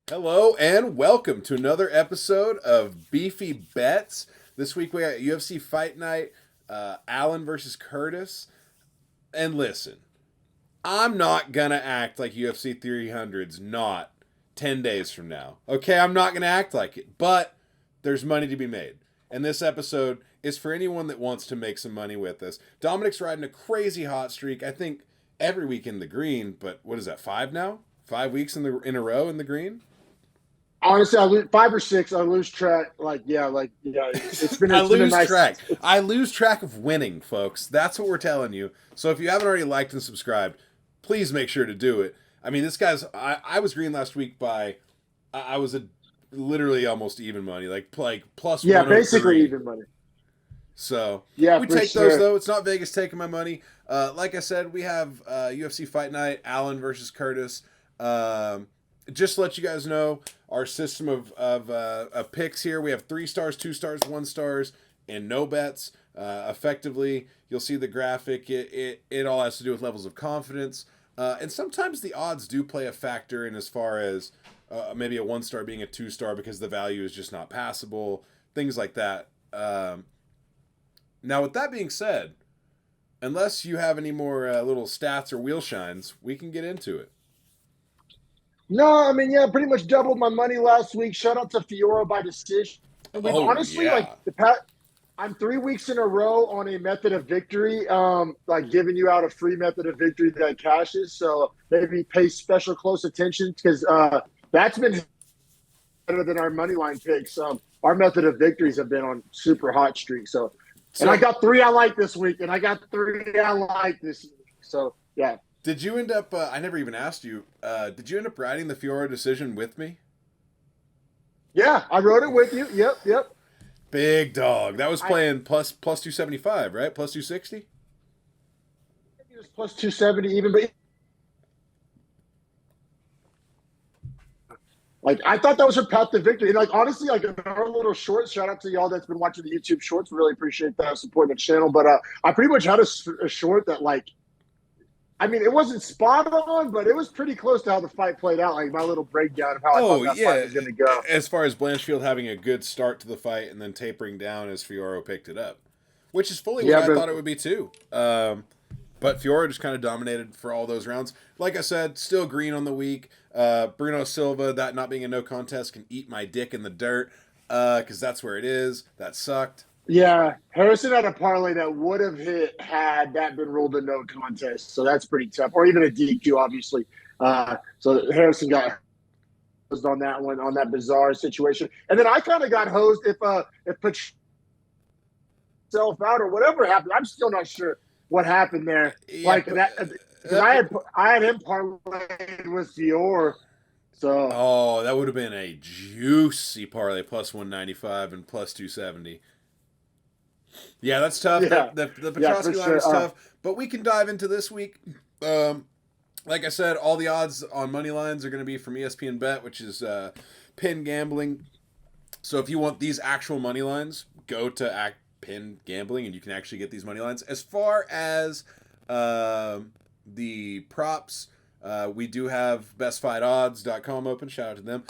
Hello and welcome to another episode of Beefy Bets. This week we got UFC Fight Night, Allen versus Curtis. And listen, I'm not gonna act like UFC 300's not 10 days from now. Okay, I'm not gonna act like it, but there's money to be made. And this episode is for anyone that wants to make some money with us. Dominic's riding a crazy hot streak. I think every week in the green, but what is that? 5 now? 5 weeks in a row in the green. Honestly, I lose 5 or 6. I lose track. It's been I it's been a lose nice. track. I lose track of winning, folks. That's what we're telling you. So if you haven't already liked and subscribed, please make sure to do it. I mean, this guy's. I was green last week by. I was a literally almost even money, like plus Yeah, 103. basically even money. So Yeah, we for take those sure. though. It's not Vegas taking my money. Like I said, we have UFC Fight Night, Allen versus Curtis. Just to let you guys know, our system of picks here. We have 3 stars, 2 stars, 1 stars, and no bets. Effectively, you'll see the graphic. It all has to do with levels of confidence, and sometimes the odds do play a factor in as far as maybe a 1 star being a 2 star because the value is just not passable. Things like that. Now, with that being said, unless you have any more little stats or wheel shines, we can get into it. No, I mean, yeah, pretty much doubled my money last week. Shout out to Fiora by decision. And we've Oh honestly yeah. I'm 3 weeks in a row on a method of victory, like giving you out a free method of victory that cashes. So maybe pay special close attention because that's been better than our money line picks. Our method of victories have been on super hot streak. And I So got 3 I like this week, and I got 3 I like this week. So yeah, did you end up? I never even asked you. Did you end up writing the Fiora decision with me? yeah, I wrote it with you. Yep. Big dog. That was I playing plus 275, right? Plus 260. think it was plus 270 even, but like I thought that was her path to victory. And like honestly, like in our little shorts, shout out to y'all that's been watching the YouTube shorts. We really appreciate that support the channel. But I pretty much had a short that like I mean, it wasn't spot on, but it was pretty close to how the fight played out. Like my little breakdown of how I thought Oh that fight yeah. was going to go. As far as Blanchfield having a good start to the fight and then tapering down as Fiora picked it up, which is fully what Yeah, I but thought it would be too. But Fiora just kind of dominated for all those rounds. Like I said, still green on the week. Bruno Silva, that not being a no contest, can eat my dick in the dirt because that's where it is. That sucked. yeah, Harrison had a parlay that would have hit had that been ruled a no contest. So that's pretty tough, or even a DQ, obviously. So Harrison got hosed on that one, on that bizarre situation, and then I kind of got hosed if Patrick self out or whatever happened. I'm still not sure what happened there. Yeah, Like that because I had him parlayed with Dior. So oh, that would have been a juicy parlay plus 195 and plus 270. Yeah, that's tough. yeah, The yeah, for Petrosky line sure. is tough, but we can dive into this week. Um, like I said, all the odds on money lines are going to be from ESPN Bet, which is pin gambling. So if you want these actual money lines, go to pin gambling, and you can actually get these money lines. As far as the props, we do have bestfightodds.com open. Shout out to them.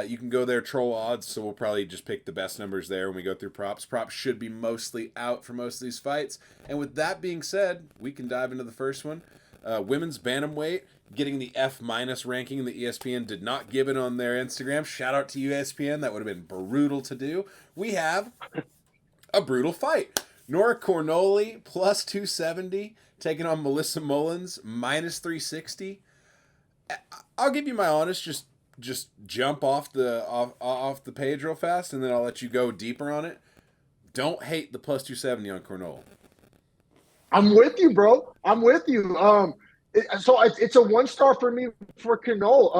You can go there, troll odds, so we'll probably just pick the best numbers there when we go through props. Props should be mostly out for most of these fights. And with that being said, we can dive into the first one. Women's bantamweight getting the F minus ranking that ESPN did not give it on their Instagram. Shout out to ESPN. That would have been brutal to do. We have a brutal fight. Nora Cornoli plus 270 taking on Melissa Mullins minus 360. I'll give you my honest just jump off the page real fast, and then I'll let you go deeper on it. Don't hate the plus 270 on Cornoli. I'm with you, bro. I'm with you. It's a 1 star for me for Canole.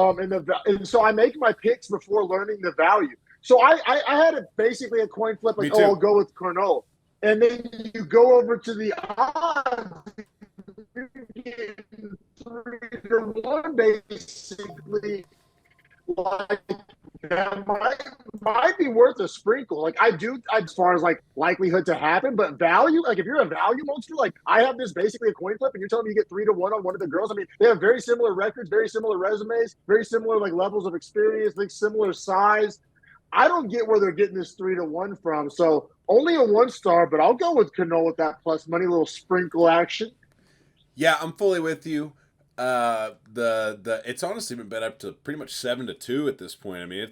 And so I make my picks before learning the value. So I had basically a coin flip, like, Me oh, I'll too. go with Cornole. And then you go over to the odds, you're getting 3-1 basically. Like that might might be worth a sprinkle. Like I do, as far as like likelihood to happen, but value. Like if you're a value monster, like I have this basically a coin flip, and you're telling me you get 3-1 on one of the girls. I mean, they have very similar records, very similar resumes, very similar like levels of experience, like similar size. I don't get where they're getting this 3-1 from. So only a 1-star, but I'll go with Cano with that plus money, little sprinkle action. Yeah, I'm fully with you. It's honestly been bet up to pretty much 7-2 at this point. I mean,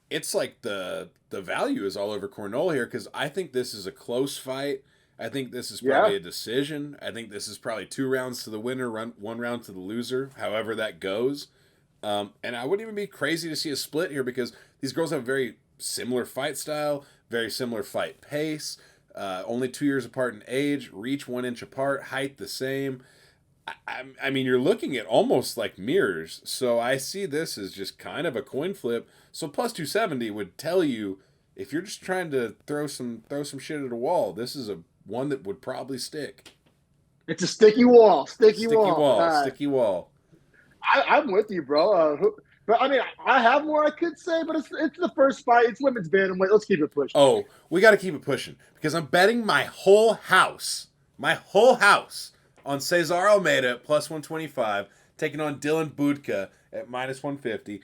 it's like the value is all over Cornell here because I think this is a close fight. I think this is probably a decision. I think this is probably 2 rounds to the winner, 1 round to the loser, however that goes. And I wouldn't even be crazy to see a split here because these girls have very similar fight style, very similar fight pace, only 2 years apart in age, reach 1 inch apart, height the same. I mean, you're looking at almost like mirrors. So I see this as just kind of a coin flip. So plus 270 would tell you if you're just trying to throw some shit at a wall, this is a one that would probably stick. It's a sticky wall. Sticky wall. I'm with you, bro. But I mean, I have more I could say, but it's the first fight. It's women's bantamweight. Let's keep it pushing. Oh, we got to keep it pushing because I'm betting my whole house on Cesar Almeida at plus 125, taking on Dylan Budka at minus 150.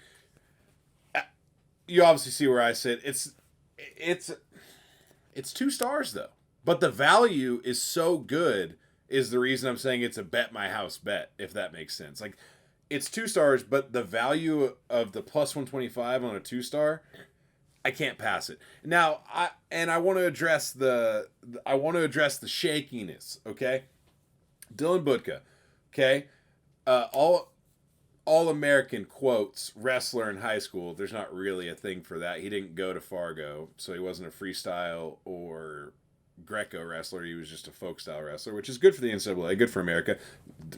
You obviously see where I sit. It's 2 stars though, but the value is so good. Is the reason I'm saying it's a bet my house bet, if that makes sense. Like, it's 2 stars, but the value of the plus 125 on a 2-star, I can't pass it. Now, I want to address the shakiness, okay? Dylan Budka, okay? All American quotes wrestler in high school. There's not really a thing for that. He didn't go to Fargo, so he wasn't a freestyle or Greco wrestler. He was just a folk style wrestler, which is good for the NCAA, good for America.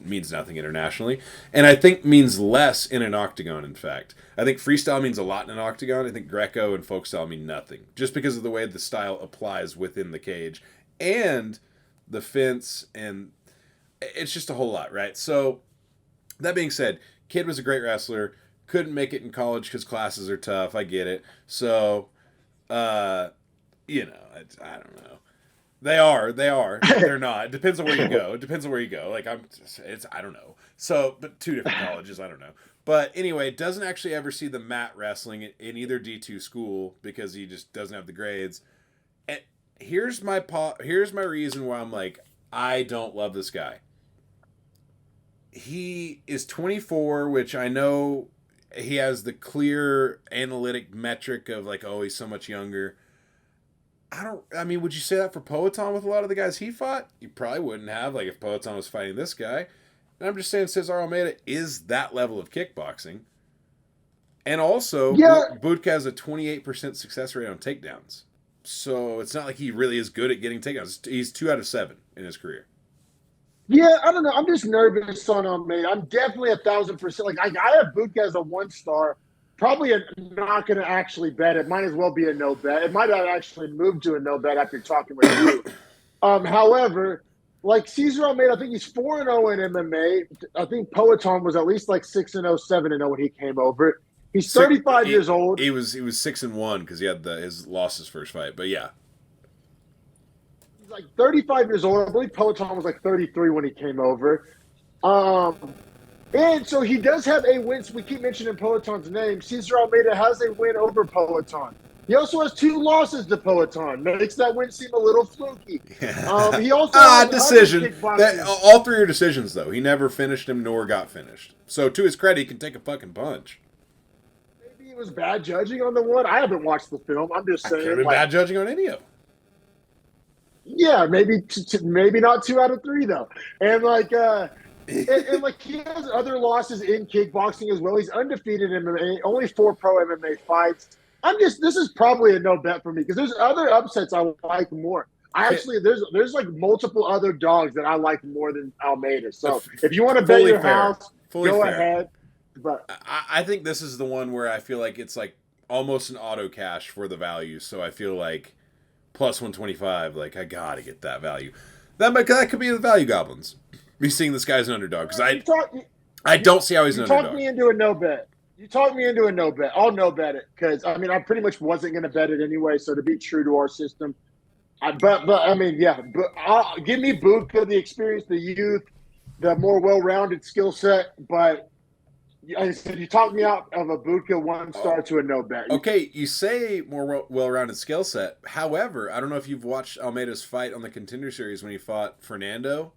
Means nothing internationally, and I think means less in an octagon. In fact, I think freestyle means a lot in an octagon. I think Greco and folk style mean nothing, just because of the way the style applies within the cage and the fence, and it's just a whole lot, right? So that being said, kid was a great wrestler, couldn't make it in college because classes are tough. I get it. So, I don't know. They are. They're not. It depends on where you go. Like I don't know. So, but 2 different colleges. I don't know. But anyway, doesn't actually ever see the mat wrestling in either D2 school because he just doesn't have the grades. And here's my reason why I'm like, I don't love this guy. He is 24, which I know he has the clear analytic metric of like, oh, he's so much younger. Would you say that for Poetan with a lot of the guys he fought? You probably wouldn't have, like, if Poetan was fighting this guy. And I'm just saying Cesar Almeida is that level of kickboxing. And also, Budka has a 28% success rate on takedowns. So it's not like he really is good at getting takedowns. He's 2 out of 7 in his career. Yeah, I don't know. I'm just nervous on Almeida. I'm definitely 1,000%. Like, I have Budka as a 1-star. Probably not going to actually bet. It might as well be a no bet. It might have actually moved to a no bet after talking with you. However, like Cesar Almeida, I think he's 4-0 in MMA. I think Poetan was at least like 6-0, 7-0 when he came over. He's 35 years old. He was 6-1 because he had his lost his first fight. But yeah, he's like 35 years old. I believe Poetan was like 33 when he came over. And so he does have a win. So we keep mentioning Poetan's name. Cesar Almeida has a win over Poetan. He also has 2 losses to Poetan. Makes that win seem a little fluky. He also has decision. All 3 are decisions, though. He never finished him nor got finished. So to his credit, he can take a fucking punch. Maybe it was bad judging on the one. I haven't watched the film. I'm just saying. Could have been bad judging on any of them. Yeah, maybe not 2 out of 3 though. And like. And like he has other losses in kickboxing as well. He's undefeated in MMA, only 4 pro MMA fights. This is probably a no bet for me because there's other upsets I like more. There's like multiple other dogs that I like more than Almeida. So if you want to bet your house, go ahead. But I think this is the one where I feel like it's like almost an auto cash for the value. So I feel like plus 125, like I gotta get that value. That could be the value goblins. Me seeing this guy's an underdog because I don't see how he's an underdog. You talked me into a no bet. You talked me into a no bet. I'll no bet it because I mean I pretty much wasn't going to bet it anyway. So to be true to our system, but I mean yeah, but give me Buka, the experience, the youth, the more well-rounded skill set. But like I said, you talked me out of a Buka 1-star to a no bet. Okay, you say more well-rounded skill set. However, I don't know if you've watched Almeida's fight on the Contender Series when he fought Fernando.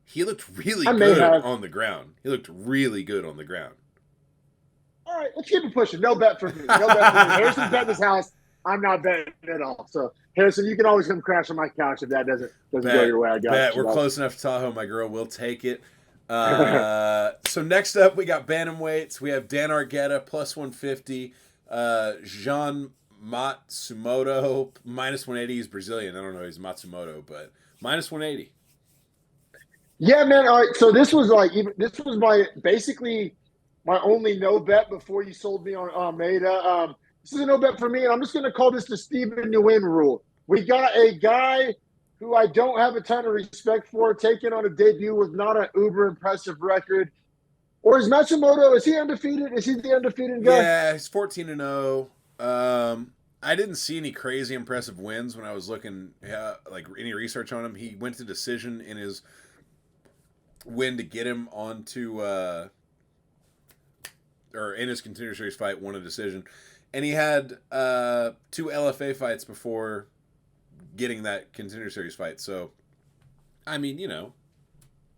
He looked really good on the ground. He looked really good on the ground. All right, let's keep it pushing. No bet for me. No bet for me. Harrison's betting his house. I'm not betting at all. So Harrison, you can always come crash on my couch if that doesn't go your way. I got you. We're close enough to Tahoe. My girl will take it. So next up, we got bantamweights. We have Dan Argueta plus 150. Jean Matsumoto minus 180. He's Brazilian. I don't know. He's Matsumoto, but minus 180. Yeah, man. All right. So this was basically my only no bet before you sold me on Almeida. This is a no bet for me, and I'm just going to call this the Stephen Nguyen rule. We got a guy who I don't have a ton of respect for, taking on a debut with not an uber impressive record. Or is Matsumoto, is he undefeated? Is he the undefeated guy? Yeah, he's 14-0. I didn't see any crazy impressive wins when I was looking, like any research on him. He went to decision in his win to get him onto, or in his Contender Series fight, won a decision. And he had 2 LFA fights before getting that Contender Series fight. So, I mean, you know.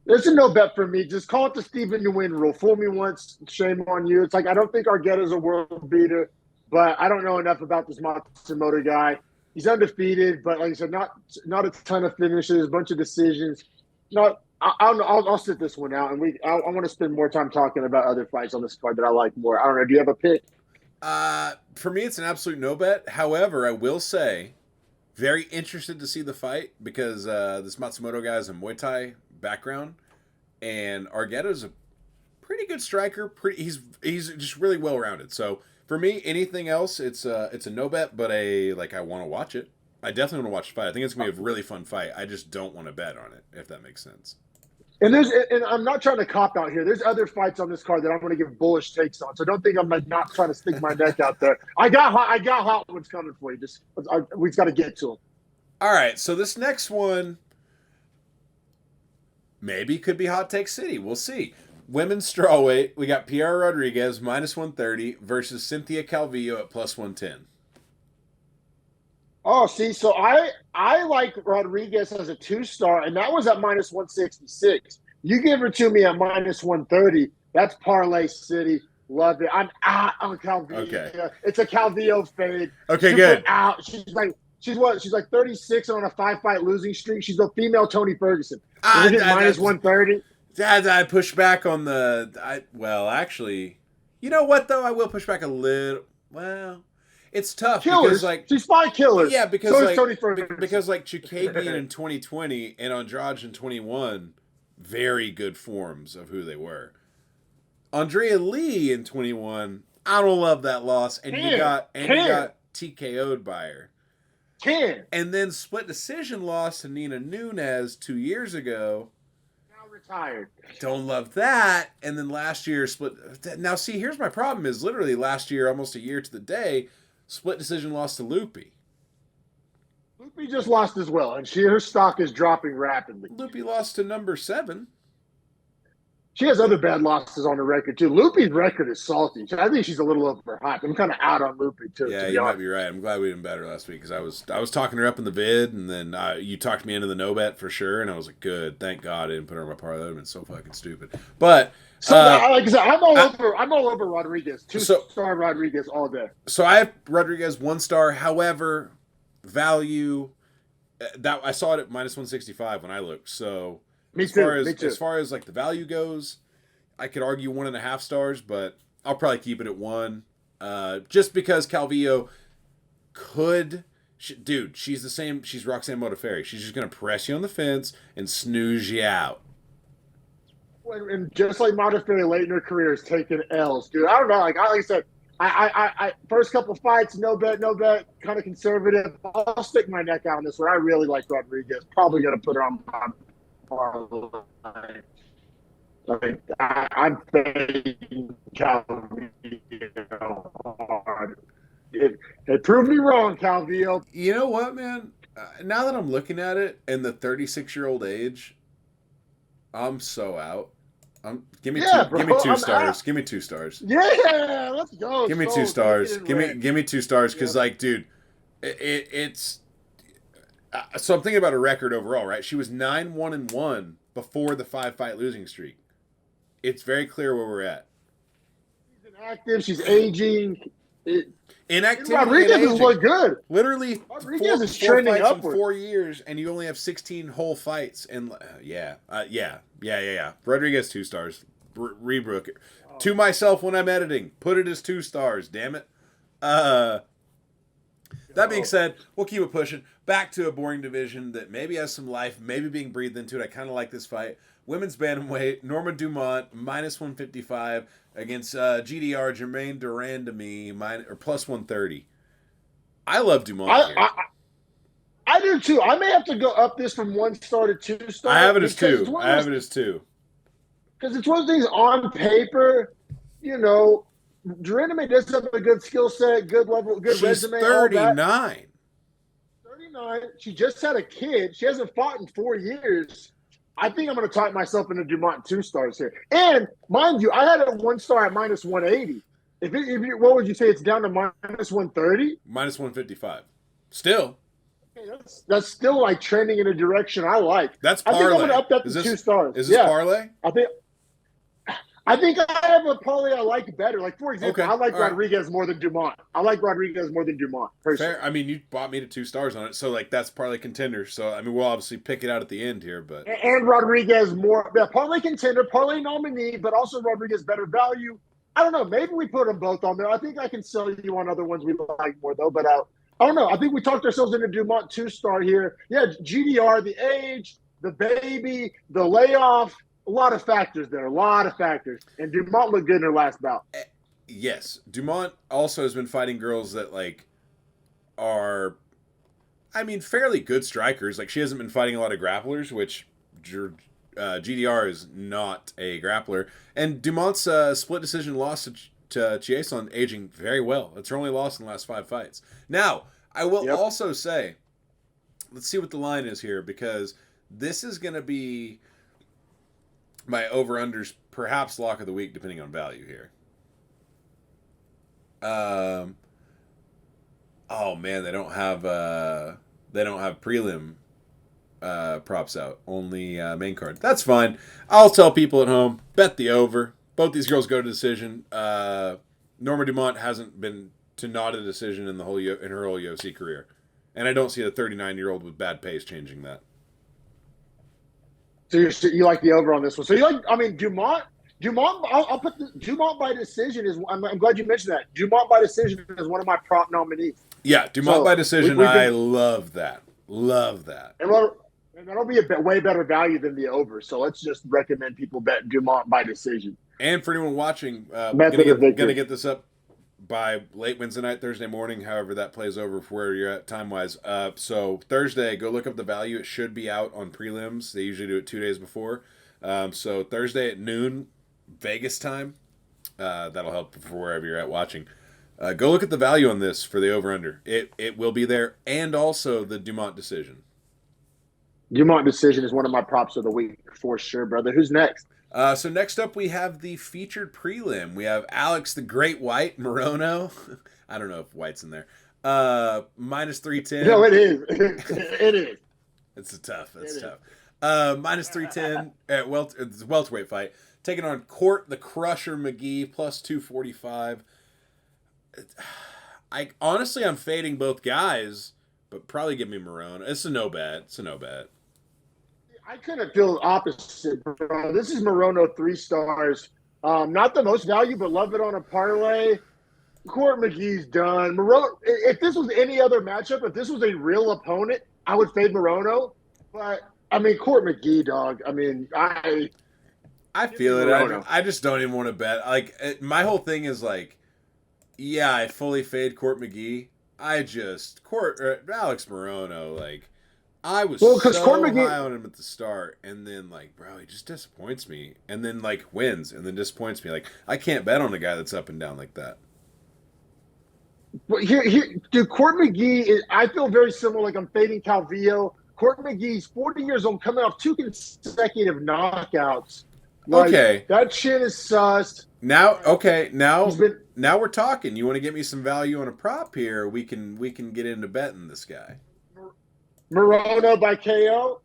There's a no bet for me. Just call it the Stephen Nguyen rule. Fool me once, shame on you. It's like I don't think Argueta's a world beater, but I don't know enough about this Matsumoto guy. He's undefeated, but like I said, not a ton of finishes, a bunch of decisions. I'll sit this one out, and I want to spend more time talking about other fights on this card that I like more. I don't know. Do you have a pick? For me, it's an absolute no bet. However, I will say, very interested to see the fight because this Matsumoto guy has a Muay Thai background, and Argueta's a pretty good striker. He's just really well rounded. So for me, anything else, it's a no bet, but I want to watch it. I definitely want to watch the fight. I think it's gonna be a really fun fight. I just don't want to bet on it, if that makes sense. And I'm not trying to cop out here. There's other fights on this card that I'm going to give bullish takes on. So don't think I'm not trying to stick my neck out there. I got hot ones coming for you. We've got to get to them. All right. So this next one maybe could be Hot Take City. We'll see. Women's strawweight. We got Piera Rodriguez minus 130 versus Cynthia Calvillo at plus 110. Oh, see, so I like Rodriguez as a 2-star, and that was at minus 166. You give her to me at minus 130. That's parlay city. Love it. I'm out on Calvillo. Okay. It's a Calvillo fade. Okay, good. Out. She's like 36 on a 5-fight losing streak. She's a female Tony Ferguson. Minus 130. I push back on actually, you know what though? I will push back a little. Well, it's tough killers. Because she's 5 killers. Yeah, because so like Tony Ferguson. Because like Chikabian in 2020 and Andrade in 21, very good forms of who they were. Andrea Lee in 21, I don't love that loss, and you got TKO'd by her. And then split decision loss to Nina Nunes 2 years ago. Now retired. Don't love that. And then last year split. Now see, here's my problem: is literally last year, almost a year to the day, split decision loss to Loopy. Loopy just lost as well, and her stock is dropping rapidly. Loopy lost to number 7. She has other bad losses on the record, too. Loopy's record is salty. I think she's a little overhyped. I'm kind of out on Loopy, too. Yeah, you might be right. I'm glad we didn't bet her last week because I was talking her up in the vid, and then you talked me into the no bet for sure, and I was like, good. Thank God I didn't put her on my parlay. That would have been so fucking stupid. But like I said, I'm all over Rodriguez. 2-star Rodriguez all day. So I have Rodriguez 1 star. However, value that I saw it at minus 165 when I looked. So as far as like the value goes, I could argue 1.5 stars, but I'll probably keep it at 1. Just because Calvillo she's the same. She's Roxanne Modafferi. She's just gonna press you on the fence and snooze you out. And just like Modafferi late in her career is taking L's, dude. I don't know. Like I said, I first couple fights, no bet, kind of conservative. I'll stick my neck out on this one. I really like Rodriguez. Probably gonna put her on. I'm fading Calvillo hard. It proved me wrong, Calvillo. You know what, man? Now that I'm looking at it in the 36-year-old age, I'm so out. Give me two. Yeah, bro. Give me two I'm stars. out. Give me 2 stars. Yeah, let's go. Give me two Sold. Take it stars. in Give me red. give me 2 stars because Yep. like, dude, it's. So I'm thinking about her record overall, right? She was 9-1-1 before the 5-fight losing streak. It's very clear where we're at. She's inactive. She's aging. Inactivity Rodriguez and has aging. looked good. Literally, Rodriguez is four trending fights upward. in 4 years, and you only have 16 whole fights. And yeah. Rodriguez 2 stars. Rebrook it. To myself when I'm editing, put it as 2 stars. Damn it. That being said, we'll keep it pushing. Back to a boring division that maybe has some life, maybe being breathed into it. I kind of like this fight. Women's bantamweight, Norma Dumont, -155 against GDR, Jermaine Durandamy, plus 130. I love Dumont here. I do too. I may have to go up this from 1 star to 2 stars. I have it as 2. I have it as 2. Because it's one of those things on paper, you know, Durandamy does have a good skill set, good level, good She's resume. 39. 39. She just had a kid. She hasn't fought in 4 years. I think I'm going to talk myself into Dumont 2 stars here. And mind you, I had a 1 star at -180. What would you say? It's down to -130? -155. Still. Okay, that's still like trending in a direction I like. That's I parlay. think I'm going to up that to 2 stars. Is this parlay? I think I have a parlay I like better. Like, for example, Okay. I like All right. Rodriguez more than Dumont. Personally. Fair. I mean, you bought me to 2 stars on it, so like that's parlay contender. So I mean, we'll obviously pick it out at the end here, but And Rodriguez more, yeah, parlay contender, parlay nominee, but also Rodriguez better value. I don't know. Maybe we put them both on there. I think I can sell you on other ones we like more though. But I don't know. I think we talked ourselves into Dumont 2 star here. Yeah, GDR, the age, the baby, the layoff. A lot of factors there. And Dumont looked good in her last bout. yes, Dumont also has been fighting girls that like are, I mean, fairly good strikers. Like she hasn't been fighting a lot of grapplers, which GDR is not a grappler. And Dumont's split decision loss to Chiasson aging very well. It's her only loss in the last 5 fights. Now, I will also say, let's see what the line is here, because this is going to be my over-unders, perhaps lock of the week, depending on value here. Oh man, they don't have prelim props out. Only main card. That's fine. I'll tell people at home, bet the over. Both these girls go to decision. Norma Dumont hasn't been to not a decision in her whole UFC career, and I don't see a 39-year-old with bad pace changing that. So you like the over on this one. So you like, I mean, Dumont. I'll put Dumont by decision is. I'm glad you mentioned that. Dumont by decision is one of my prop nominees. Yeah, Dumont by decision. I love that. Love that. And that'll be a way better value than the over. So let's just recommend people bet Dumont by decision. And for anyone watching, Gonna get this up by late Wednesday night, Thursday morning, however that plays over for where you're at time-wise. So Thursday, go look up the value. It should be out on prelims. They usually do it 2 days before. So Thursday at noon, Vegas time. That'll help for wherever you're at watching. Go look at the value on this for the over-under. It will be there, and also the Dumont decision. Dumont decision is one of my props of the week for sure, brother. Who's next? So next up, we have the featured prelim. We have Alex the Great White Morono. I don't know if White's in there. -310. No, it is. It is. It's tough. -310 at it's a welterweight fight. Taking on Court the Crusher McGee, plus 245. I'm fading both guys, but probably give me Morono. It's a no bet. I couldn't feel opposite, bro. This is Morono 3 stars. Not the most value, but love it on a parlay. Court McGee's done. Morono. If this was any other matchup, if this was a real opponent, I would fade Morono. But I mean, Court McGee, dog. I mean, I feel it. I just don't even want to bet. Like my whole thing is like, yeah, I fully fade Court McGee. Alex Morono, like. I was because Court so McGee, high on him at the start, and then like, bro, he just disappoints me, and then like wins, and then disappoints me. Like, I can't bet on a guy that's up and down like that. but dude, Court McGee, I feel very similar. Like I'm fading Calvillo. Court McGee's 40 years old, coming off 2 consecutive knockouts. Like Okay, that shit is sus. now He's been now we're talking. You want to get me some value on a prop here? We can get into betting this guy. Morono by KO.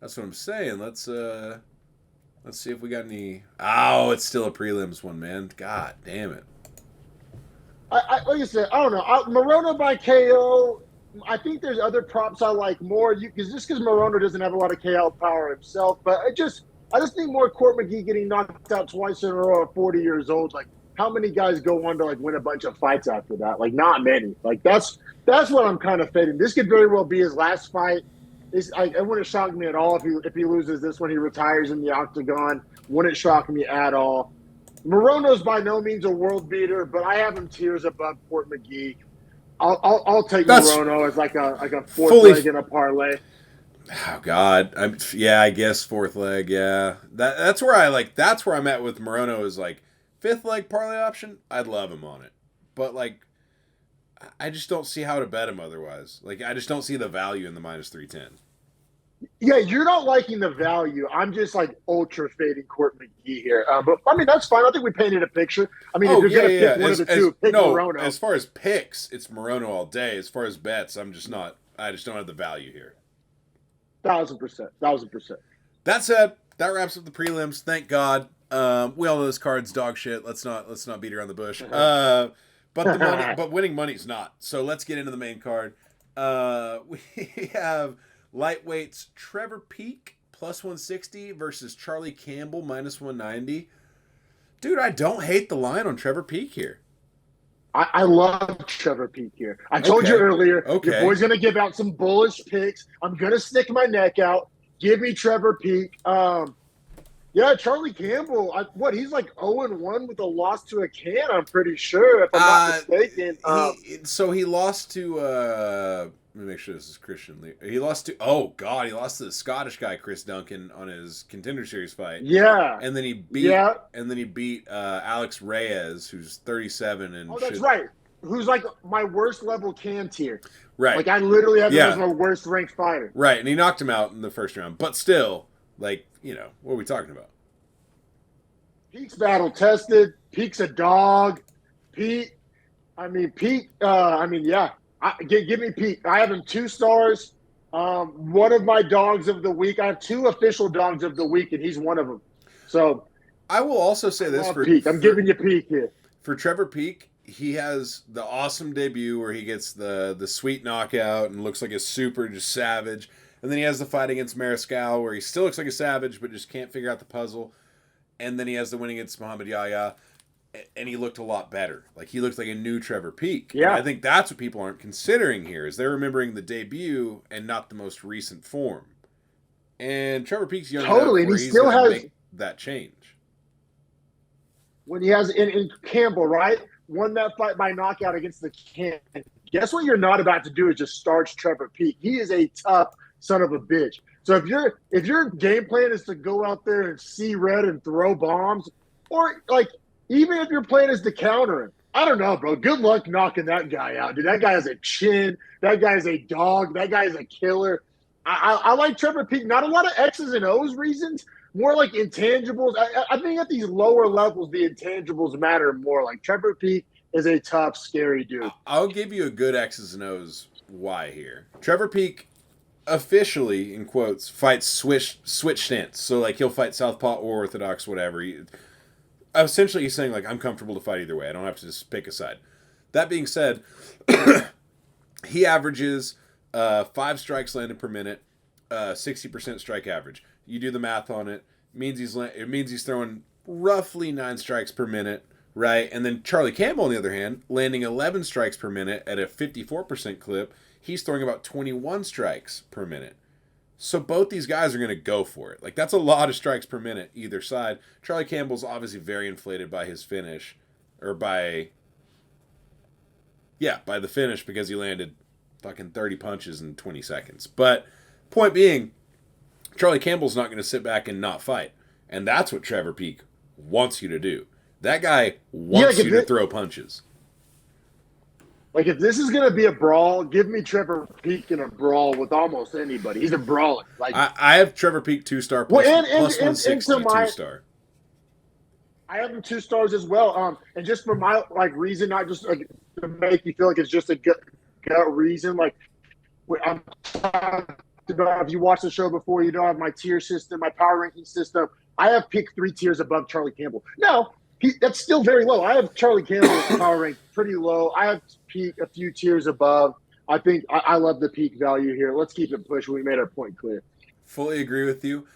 That's what I'm saying. Let's see if we got any. Oh, it's still a prelims one, man. God damn it. Like I said, I don't know. Morono by KO. I think there's other props I like more. Because Morono doesn't have a lot of KO power himself, but I just think more Court McGee getting knocked out twice in a row at 40 years old. Like, how many guys go on to like win a bunch of fights after that? Like, not many. Like that's what I'm kind of fading. This could very well be his last fight. It wouldn't shock me at all if he loses this when he retires in the octagon. Wouldn't shock me at all. Morono's by no means a world beater, but I have him tiers above Court McGee. I'll take Morono as like a fourth leg in a parlay. Oh God, I guess fourth leg. Yeah, that's where I'm at with Morono. Is like fifth leg parlay option. I'd love him on it, but like I just don't see how to bet him otherwise. Like I just don't see the value in the -310. Yeah, you're not liking the value. I'm just like ultra fading Court McGee here. But I mean, that's fine. I think we painted a picture. I mean, if you're going to pick one of the two, pick Morono. As far as picks, it's Morono all day. As far as bets, I just don't have the value here. 1,000%. That said, that wraps up the prelims. Thank God. We all know this card's dog shit. Let's not beat around the bush. But winning money's not. So let's get into the main card. We have lightweights Trevor Peek +160 versus Charlie Campbell -190. Dude, I don't hate the line on Trevor Peek here. I love Trevor Peek here. I told you earlier, your boy's going to give out some bullish picks. I'm going to stick my neck out. Give me Trevor Peek. Yeah, Charlie Campbell. He's like 0-1 with a loss to a can, I'm pretty sure, if I'm not mistaken. He lost to let me make sure this is Christian Lee. He lost to the Scottish guy Chris Duncan on his Contender Series fight. Yeah. And then he beat Alex Reyes, who's 37 and that's right. Who's like my worst level can tier. Right. Like I literally have him as my worst ranked fighter. Right, and he knocked him out in the first round. But still, like, what are we talking about? Peek's battle tested. Peek's a dog. Yeah. Give me Peek. I have him 2 stars. One of my dogs of the week. I have 2 official dogs of the week, and he's one of them. So I will also say this for Peek. I'm giving you Peek here. For Trevor Peek, he has the awesome debut where he gets the sweet knockout and looks like a super just savage. And then he has the fight against Mariscal where he still looks like a savage but just can't figure out the puzzle. And then he has the win against Muhammad Yahya. And he looked a lot better. Like, he looked like a new Trevor Peek. Yeah. And I think that's what people aren't considering here, is they're remembering the debut and not the most recent form. And Trevor Peek's young enough where he's still has make that change. When he has in Campbell, right? Won that fight by knockout against the can. Guess what you're not about to do is just starch Trevor Peek. He is a tough son of a bitch. So if your game plan is to go out there and see red and throw bombs, or like even if your plan is to counter him, I don't know, bro. Good luck knocking that guy out, dude. That guy has a chin. That guy is a dog. That guy is a killer. I like Trevor Peek. Not a lot of X's and O's reasons. More like intangibles. I think at these lower levels, the intangibles matter more. Like Trevor Peek is a tough, scary dude. I'll give you a good X's and O's why here. Trevor Peek officially, in quotes, fights switch stance. So like he'll fight southpaw or orthodox, whatever. Essentially, he's saying like I'm comfortable to fight either way. I don't have to just pick a side. That being said, he averages 5 strikes landed per minute, 60% strike average. You do the math on it. It means he's throwing roughly 9 strikes per minute, right? And then Charlie Campbell, on the other hand, landing 11 strikes per minute at a 54% clip. He's throwing about 21 strikes per minute. So both these guys are going to go for it. Like, that's a lot of strikes per minute, either side. Charlie Campbell's obviously very inflated by his finish, or by the finish, because he landed fucking 30 punches in 20 seconds. But Point being, Charlie Campbell's not going to sit back and not fight. And that's what Trevor Peek wants you to do. That guy wants you to throw punches. Like, if this is going to be a brawl, give me Trevor Peek in a brawl with almost anybody. He's a brawler. Like, I have Trevor Peek 2-star plus 160 2-star. I have him 2 stars as well. And just for my reason, not just to make you feel like it's just a gut reason. Like, I'm talking about, if you watched the show before, you know I have my tier system, my power ranking system. I have Peek 3 tiers above Charlie Campbell. Now, that's still very low. I have Charlie Campbell's power rank pretty low. I have Peek a few tiers above. I think I love the Peek value here. Let's keep it pushing. We made our point clear. Fully agree with you.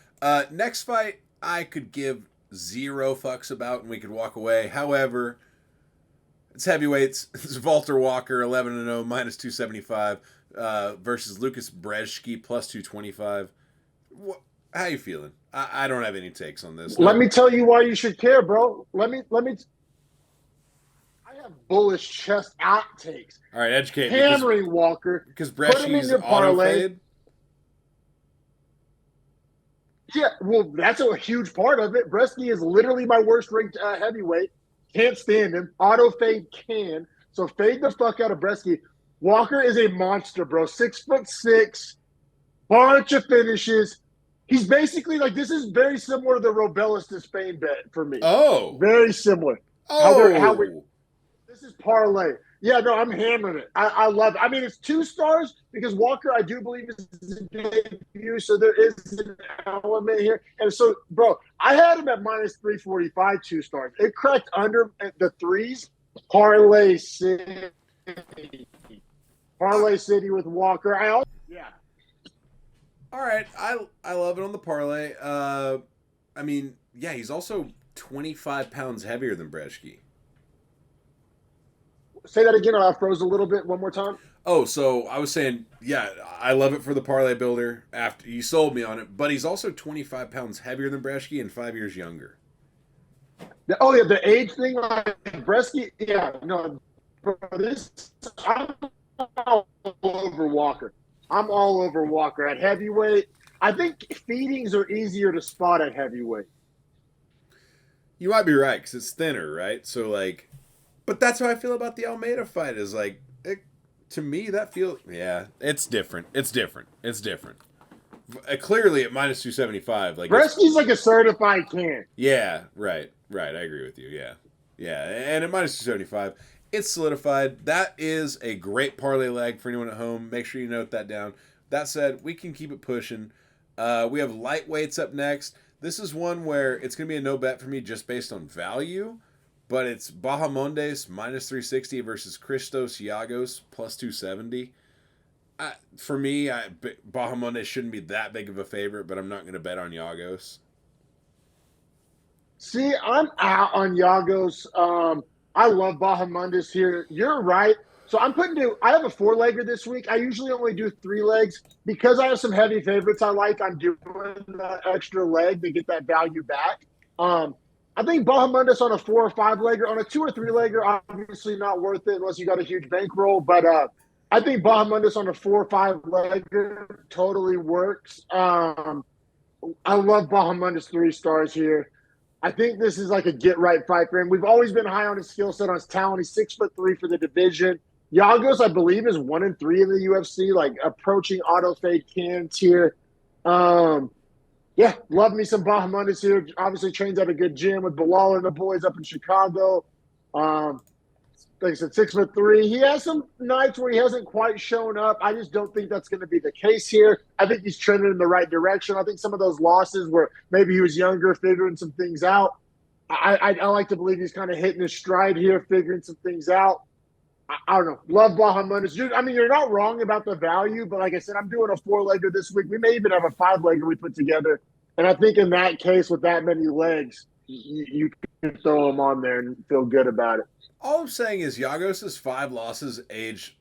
Next fight, I could give 0 fucks about, and we could walk away. However, it's heavyweights. It's Walter Walker, 11-0, minus 275, versus Lucas Brzeski, plus 225. How you feeling? I don't have any takes on this. Let me tell you why you should care, bro. I have bullish chest out takes. All right, educate me. Hammering Walker. Because Brzeski's auto-fade? Yeah, well, that's a huge part of it. Brzeski is literally my worst ranked heavyweight. Can't stand him. Auto-fade can. So fade the fuck out of Brzeski. Walker is a monster, bro. 6'6", bunch of finishes. He's basically this is very similar to the Robelis to Spain bet for me. Oh. Very similar. Oh. This is parlay. Yeah, no, I'm hammering it. I love it. I mean, it's 2 stars because Walker, I do believe, is a debut, so there is an element here. And so, bro, I had him at minus 345, 2 stars. It cracked under the 3s. Parlay City. Parlay City with Walker. Yeah. All right, I love it on the parlay. I mean, yeah, he's also 25 pounds heavier than Brzeski. Say that again. I froze a little bit. One more time. Oh, so I was saying, yeah, I love it for the parlay builder. After you sold me on it, but he's also 25 pounds heavier than Brzeski and 5 years younger. The age thing, Brzeski. Yeah, no, bro, I'm all over Walker. I'm all over Walker at heavyweight. I think feedings are easier to spot at heavyweight. You might be right because it's thinner, right? So but that's how I feel about the Almeida fight. Is to me that feels it's different. It's different. Clearly at minus 275, Brzeski's like a certified can. Yeah, right. I agree with you. Yeah, and at minus 275. It's solidified. That is a great parlay leg for anyone at home. Make sure you note that down. That said, we can keep it pushing. We have lightweights up next. This is one where it's going to be a no bet for me just based on value, but it's Bahamondes minus 360 versus Christos Giagos plus 270. For me, Bahamondes shouldn't be that big of a favorite, but I'm not going to bet on Giagos. See, I'm out on Giagos. I love Bahamondes here. You're right. So I have a 4-legger this week. I usually only do 3 legs. Because I have some heavy favorites I'm doing that extra leg to get that value back. I think Bahamondes on a 4 or 5-legger. On a 2 or 3-legger, obviously not worth it unless you got a huge bankroll. But I think Bahamondes on a 4 or 5-legger totally works. I love Bahamondes 3 stars here. I think this is like a get-right fight for him. We've always been high on his skill set, on his talent. He's 6'3" for the division. Giagos, I believe, is 1-3 in the UFC, approaching auto-fade cans here. Yeah, love me some Bahamondes here. Obviously trains at a good gym with Bilal and the boys up in Chicago. Like I said, 6'3". He has some nights where he hasn't quite shown up. I just don't think that's going to be the case here. I think he's trending in the right direction. I think some of those losses where maybe he was younger, figuring some things out. I like to believe he's kind of hitting his stride here, figuring some things out. I don't know. Love Bahamondes. You're not wrong about the value, but like I said, I'm doing a 4-legger this week. We may even have a 5-legger we put together. And I think in that case, with that many legs, you can throw them on there and feel good about it. All I'm saying is Giagos' 5 losses aged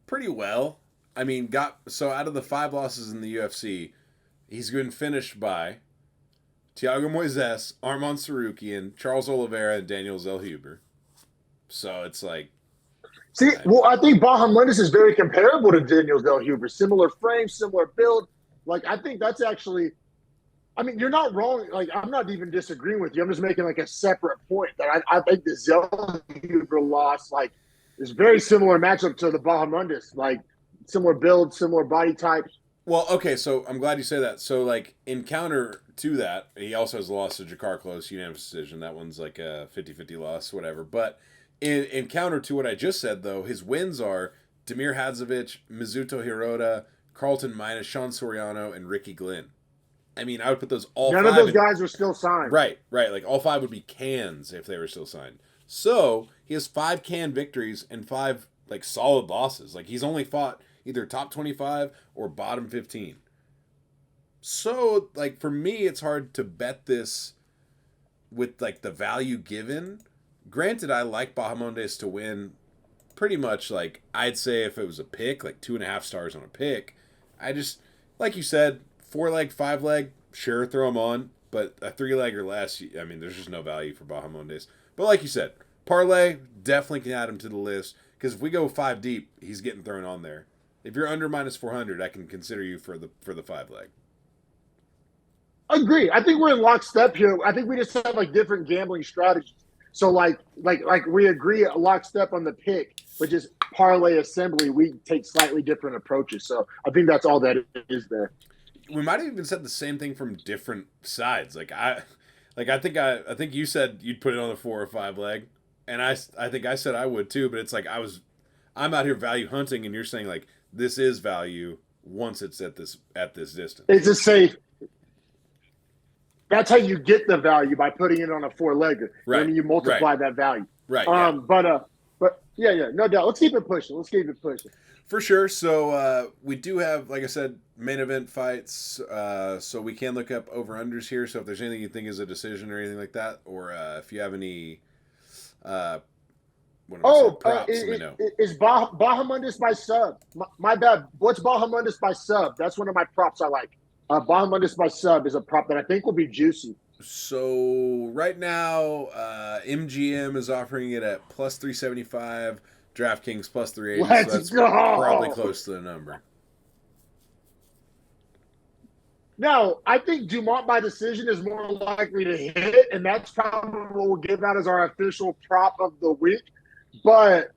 pretty well. I mean, out of the 5 losses in the UFC, he's been finished by Thiago Moises, Arman Sarukian, Charles Oliveira, and Daniel Zellhuber. So it's I think Bahamondes is very comparable to Daniel Zellhuber. Similar frame, similar build. Like, I think that's actually, I mean, you're not wrong. Like, I'm not even disagreeing with you. I'm just making like a separate point that I think the Zellhuber loss, like, is very similar matchup to the Bahamundis. Like, similar build, similar body types. Well, okay, so I'm glad you say that. So, like, in counter to that, he also has a loss to Jakar Close, unanimous decision. That one's like a 50-50 loss, whatever. But in counter to what I just said, though, his wins are Damir Hadzovic, Mizuto Hirota, Carlton Minus, Sean Soriano, and Ricky Glenn. I mean, I would put those all None five. of those guys are still signed. Right. Like, all five would be cans if they were still signed. So, he has 5 can victories and 5, like, solid losses. Like, he's only fought either top 25 or bottom 15. So, like, for me, it's hard to bet this with, like, the value given. Granted, I like Bahamondes to win pretty much, like, I'd say if it was a pick, like 2.5 stars on a pick. I just, like you said, 4-leg, 5-leg, sure, throw them on. But a 3-leg or less, I mean, there's just no value for Bahamondes. But like you said, parlay, definitely can add him to the list. Because if we go 5 deep, he's getting thrown on there. If you're under minus 400, I can consider you for the 5-leg. Agree. I think we're in lockstep here. I think we just have like different gambling strategies. So like we agree a lockstep on the pick, but just parlay assembly, we take slightly different approaches. So I think that's all that is there. We might have even said the same thing from different sides. I think you said you'd put it on the 4 or 5-leg, and I think I said I would too. But it's like I'm out here value hunting, and you're saying like this is value once it's at this distance. It's a safe. That's how you get the value, by putting it on a 4-legger. Right. I mean, you multiply that value. Right. But yeah, no doubt. Let's keep it pushing. For sure. So we do have, like I said, main event fights. So we can look up over-unders here. So if there's anything you think is a decision or anything like that, or if you have any props, let me know. Is Bahamundis by sub? My bad. What's Bahamundis by sub? That's one of my props I like. Bahamundis by sub is a prop that I think will be juicy. So right now, MGM is offering it at plus 375, DraftKings plus 380. Let's so that's go! Probably close to the number. Now, I think Dumont by decision is more likely to hit, and that's probably what we'll give out as our official prop of the week. But,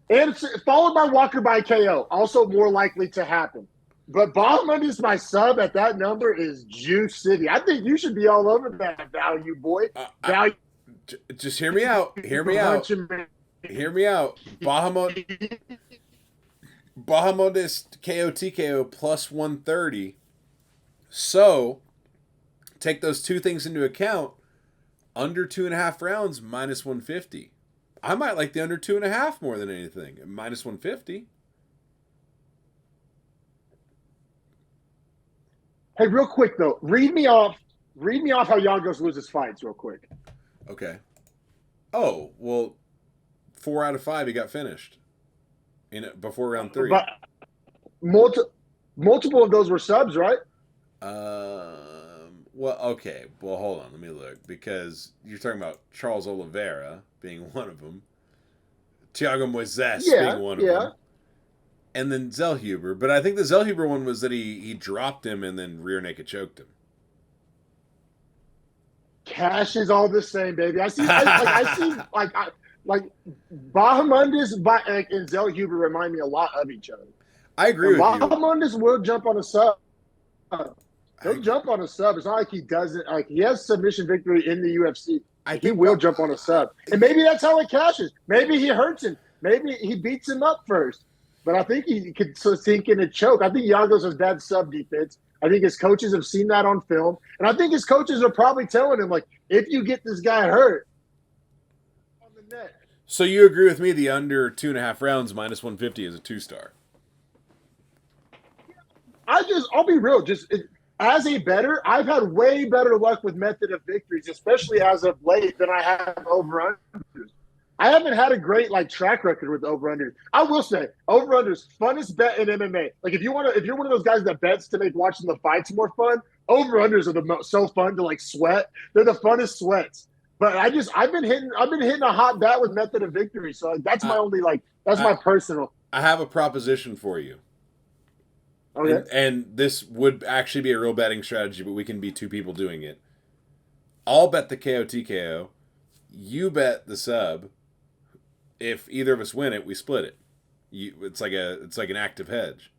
and followed by Walker by KO, also more likely to happen. But Bahamundis by sub at that number is Juice City. I think you should be all over that value, boy. Value. Just hear me out. Hear me out. Bahamundis KO TKO plus 130. So, take those two things into account. Under 2.5 rounds, minus 150. I might like the under 2.5 more than anything. Minus 150. Hey, real quick though, read me off how Yagos loses fights, real quick. Okay. Oh well, 4 out of 5 he got finished before round 3. But multiple of those were subs, right? Well, okay. Well, hold on. Let me look, because you're talking about Charles Oliveira being one of them, Thiago Moises being one of them. And then Zellhuber. But I think the Zellhuber one was that he dropped him and then rear naked choked him. Cash is all the same, baby. I see Bahamundis and Zellhuber remind me a lot of each other. I agree with you. Bahamundis will jump on a sub. He'll jump on a sub. It's not like he doesn't. Like, he has submission victory in the UFC. He will jump on a sub. And maybe that's how it cashes. Maybe he hurts him. Maybe he beats him up first. But I think he could sink in a choke. I think Yagos has bad sub defense. I think his coaches have seen that on film. And I think his coaches are probably telling him, like, if you get this guy hurt on the net. So you agree with me, the under 2.5 rounds minus 150 is a 2-star? I'll be real. As a bettor, I've had way better luck with method of victories, especially as of late, than I have over-unders. I haven't had a great track record with over-unders. I will say, over-unders, funnest bet in MMA. Like, if you're one of those guys that bets to make watching the fights more fun, over-unders are so fun to sweat. They're the funnest sweats. But I've been hitting a hot bat with method of victory. So that's my only my personal. I have a proposition for you. Okay. And this would actually be a real betting strategy, but we can be two people doing it. I'll bet the KO TKO. You bet the sub. If either of us win it, we split it. It's like an active hedge.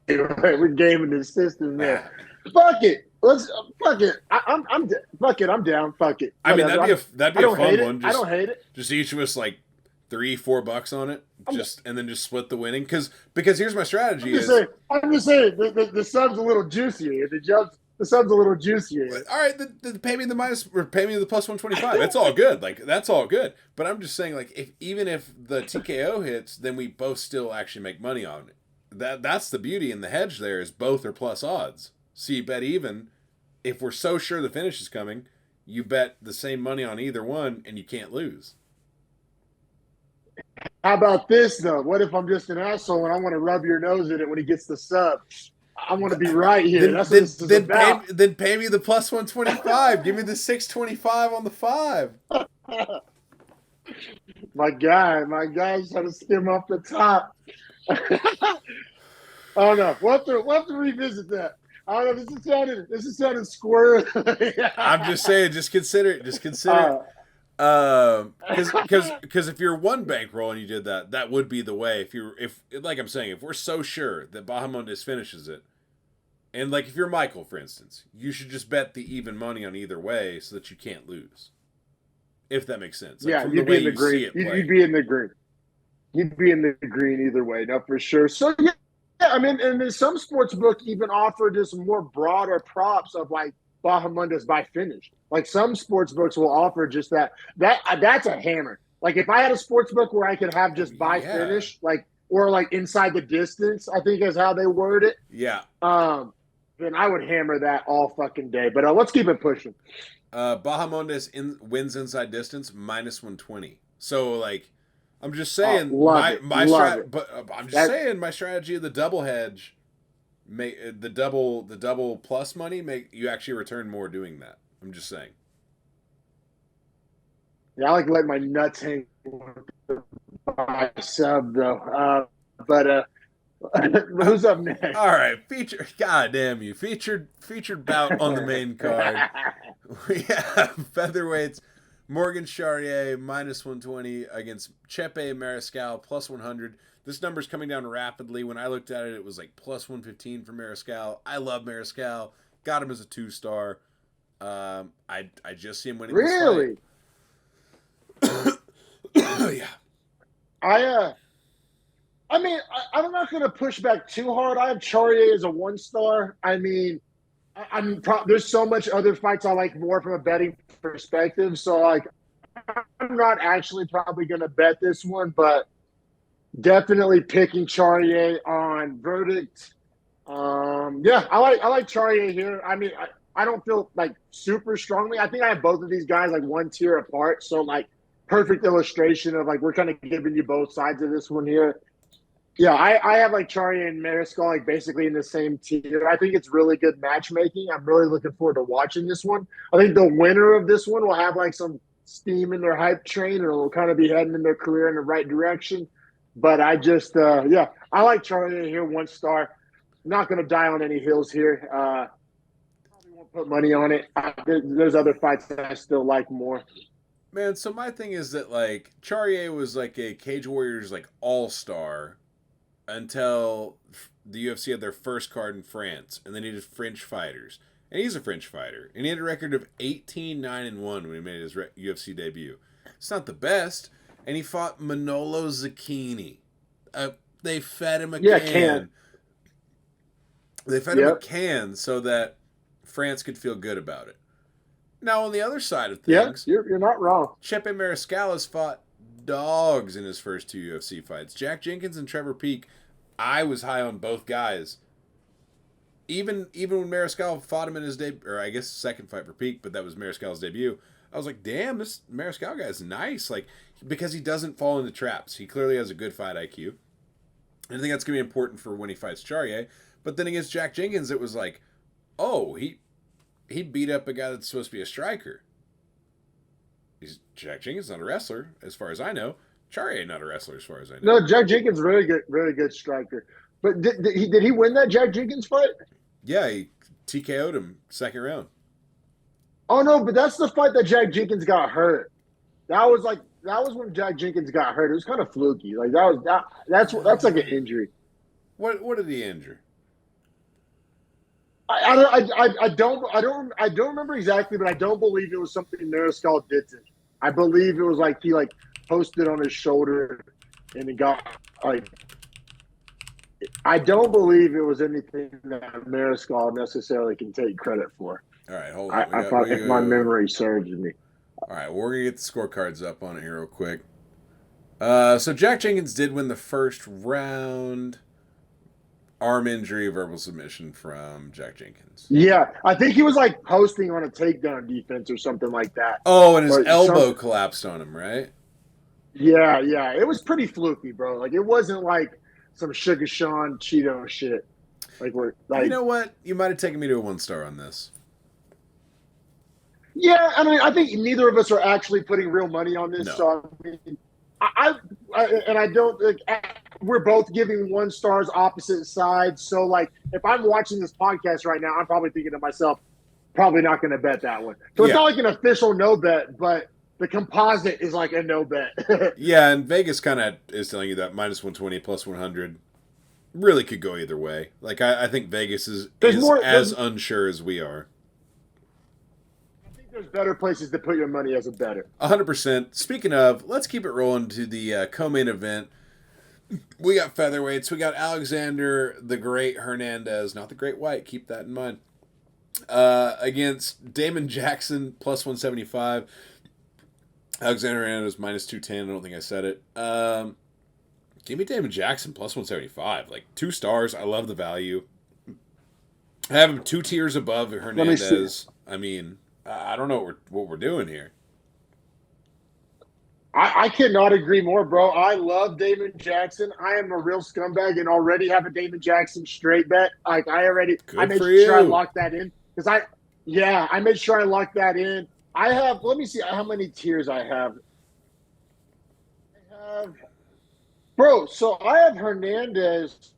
We're gaming the system there. Ah. Fuck it. Let's fuck it. Fuck it. I'm down. Fuck it. I mean, Whatever. that'd I be a don't hate fun it. one. I don't hate it. Just each of us like $3-4 on it, I'm, and then just split the winning. Because here's my strategy I'm just saying the sub's a little juicier. The sub's a little juicier. all right, pay me the minus or pay me the plus 125. That's all good. Like that's all good. But I'm just saying, like, even if the TKO hits, then we both still actually make money on it. That's the beauty in the hedge. There is both are plus odds. So you bet even. If we're so sure the finish is coming, you bet the same money on either one, and you can't lose. How about this though? What if I'm just an asshole and I want to rub your nose in it when he gets the sub? I want to be right here. That's what this is about. Then pay me the plus 125. Give me the 625 on the 5. My guy's trying to skim off the top. I don't know. We'll have to revisit that. I don't know. This is sounding squirrely. I'm just saying, just consider it. Just consider it. Because if you're one bankroll and you did that, that would be the way. If like I'm saying, if we're so sure that Bahamondes finishes it, and like if you're Michael, for instance, you should just bet the even money on either way so that you can't lose. If that makes sense. Like, Yeah, from you'd the be way in the you green. see it You'd play. be in the green. You'd be in the green either way, no, for sure. So yeah, I mean, and then some sports book even offer just more broader props of like Bahamondes by finish. Like some sports books will offer just that. That's a hammer. Like if I had a sports book where I could have just by finish, like or like inside the distance, I think is how they word it. Yeah. Then I would hammer that all fucking day. But let's keep it pushing. Bahamondes wins inside distance minus 120. So like, I'm just saying saying my strategy of the double hedge, the double plus money make you actually return more doing that. I'm just saying. Yeah, I like to let my nuts hang by sub though. But who's up next? All right, God damn you, featured bout on the main card. We have featherweights. Morgan Charrier minus 120 against Chepe Mariscal plus 100. This number's coming down rapidly. When I looked at it, it was like plus 115 for Mariscal. I love Mariscal. Got him as a 2-star. I just see him winning really? This fight. Yeah. I mean, I'm not going to push back too hard. I have Charrier as a 1-star. I mean, there's so much other fights I like more from a betting perspective. So, like, I'm not actually probably going to bet this one, but definitely picking Charrier on verdict. Yeah, I like Charrier here. I mean, I don't feel like super strongly. I think I have both of these guys like one tier apart. So, like, perfect illustration of like we're kind of giving you both sides of this one here. Yeah, I have like Charrier and Mariscal like basically in the same tier. I think it's really good matchmaking. I'm really looking forward to watching this one. I think the winner of this one will have like some steam in their hype train and will kind of be heading in their career in the right direction. But I just, I like Charrier here, 1-star. Not going to die on any hills here. Probably won't put money on it. There's other fights that I still like more. Man, so my thing is that like Charrier was like a Cage Warriors like all-star until the UFC had their first card in France, and they needed French fighters. And he's a French fighter, and he had a record of 18-9-1 when he made his UFC debut. It's not the best, and he fought Manolo Zucchini. They fed him a can. They fed him a can so that France could feel good about it. Now, on the other side of things, you're not wrong. Chepe Mariscal has fought dogs in his first 2 UFC fights. Jack Jenkins and Trevor Peek, I was high on both guys. Even when Mariscal fought him in his debut, or I guess second fight for Peek, but that was Mariscal's debut. I was like, damn, this Mariscal guy is nice. Like, because he doesn't fall into traps. He clearly has a good fight IQ. And I think that's going to be important for when he fights Charrier. But then against Jack Jenkins, it was like, oh, he beat up a guy that's supposed to be a striker. Jack Jenkins, not a wrestler, as far as I know. Chari ain't not a wrestler as far as I know. No, Jack Jenkins really good striker. But did he win that Jack Jenkins fight? Yeah, he TKO'd him second round. Oh no, but that's the fight that Jack Jenkins got hurt. That was when Jack Jenkins got hurt. It was kind of fluky. Like that's like an injury. What did he injure? I don't remember exactly, but I don't believe it was something Mariscal did to him. I believe it was like he like posted on his shoulder and it got like. I don't believe it was anything that Mariscal necessarily can take credit for. All right, hold on. If my memory serves me. All right, well, we're going to get the scorecards up on it here real quick. So Jack Jenkins did win the first round. Arm injury, verbal submission from Jack Jenkins. Yeah, I think he was like posting on a takedown defense or something like that. Oh, and his elbow collapsed on him, right? Yeah. It was pretty fluky, bro. Like, it wasn't like some Sugar Sean Cheeto shit. Like, we're like, you know what? You might have taken me to a 1 star on this. Yeah, I mean, I think neither of us are actually putting real money on this. No. So I mean, I don't like, we're both giving 1 stars opposite sides. So like, if I'm watching this podcast right now, I'm probably thinking to myself, probably not going to bet that one. So it's not like an official no bet, but the composite is like a no bet. Yeah, and Vegas kind of is telling you that -120, +100 really could go either way. Like, I think Vegas is as unsure as we are. I think there's better places to put your money as a bettor. 100%. Speaking of, let's keep it rolling to the co-main event. We got featherweights. We got Alexander the Great Hernandez, not the Great White. Keep that in mind. Against Damon Jackson, +175. Alexander Hernandez, -210. I don't think I said it. Give me Damon Jackson, +175. Like, 2 stars. I love the value. I have him 2 tiers above Hernandez. I mean, I don't know what we're doing here. I cannot agree more, bro. I love Damon Jackson. I am a real scumbag and already have a Damon Jackson straight bet. Like, I made sure I locked that in. Because I made sure I locked that in. Let me see how many tiers I have. So I have Hernandez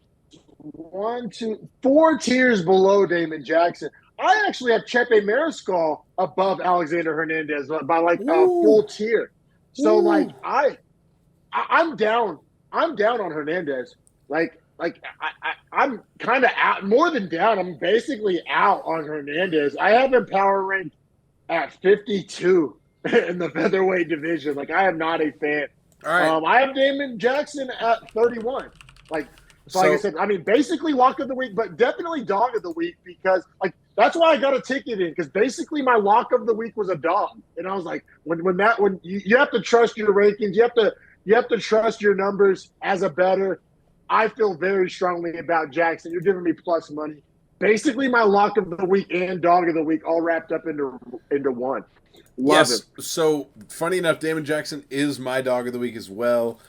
4 tiers below Damon Jackson. I actually have Chepe Mariscal above Alexander Hernandez by like a full tier. So like I'm down on Hernandez. I'm kind of out, more than down. I'm basically out on Hernandez. I have him power ranked at 52 in the featherweight division. Like, I am not a fan. All right. I have Damon Jackson at 31. Like I said, I mean, basically lock of the week, but definitely dog of the week because like that's why I got a ticket in because basically my lock of the week was a dog, and I was like, when you have to trust your rankings, you have to trust your numbers as a bettor. I feel very strongly about Jackson. You're giving me plus money. Basically, my lock of the week and dog of the week all wrapped up into one. Love it. So funny enough, Damon Jackson is my dog of the week as well.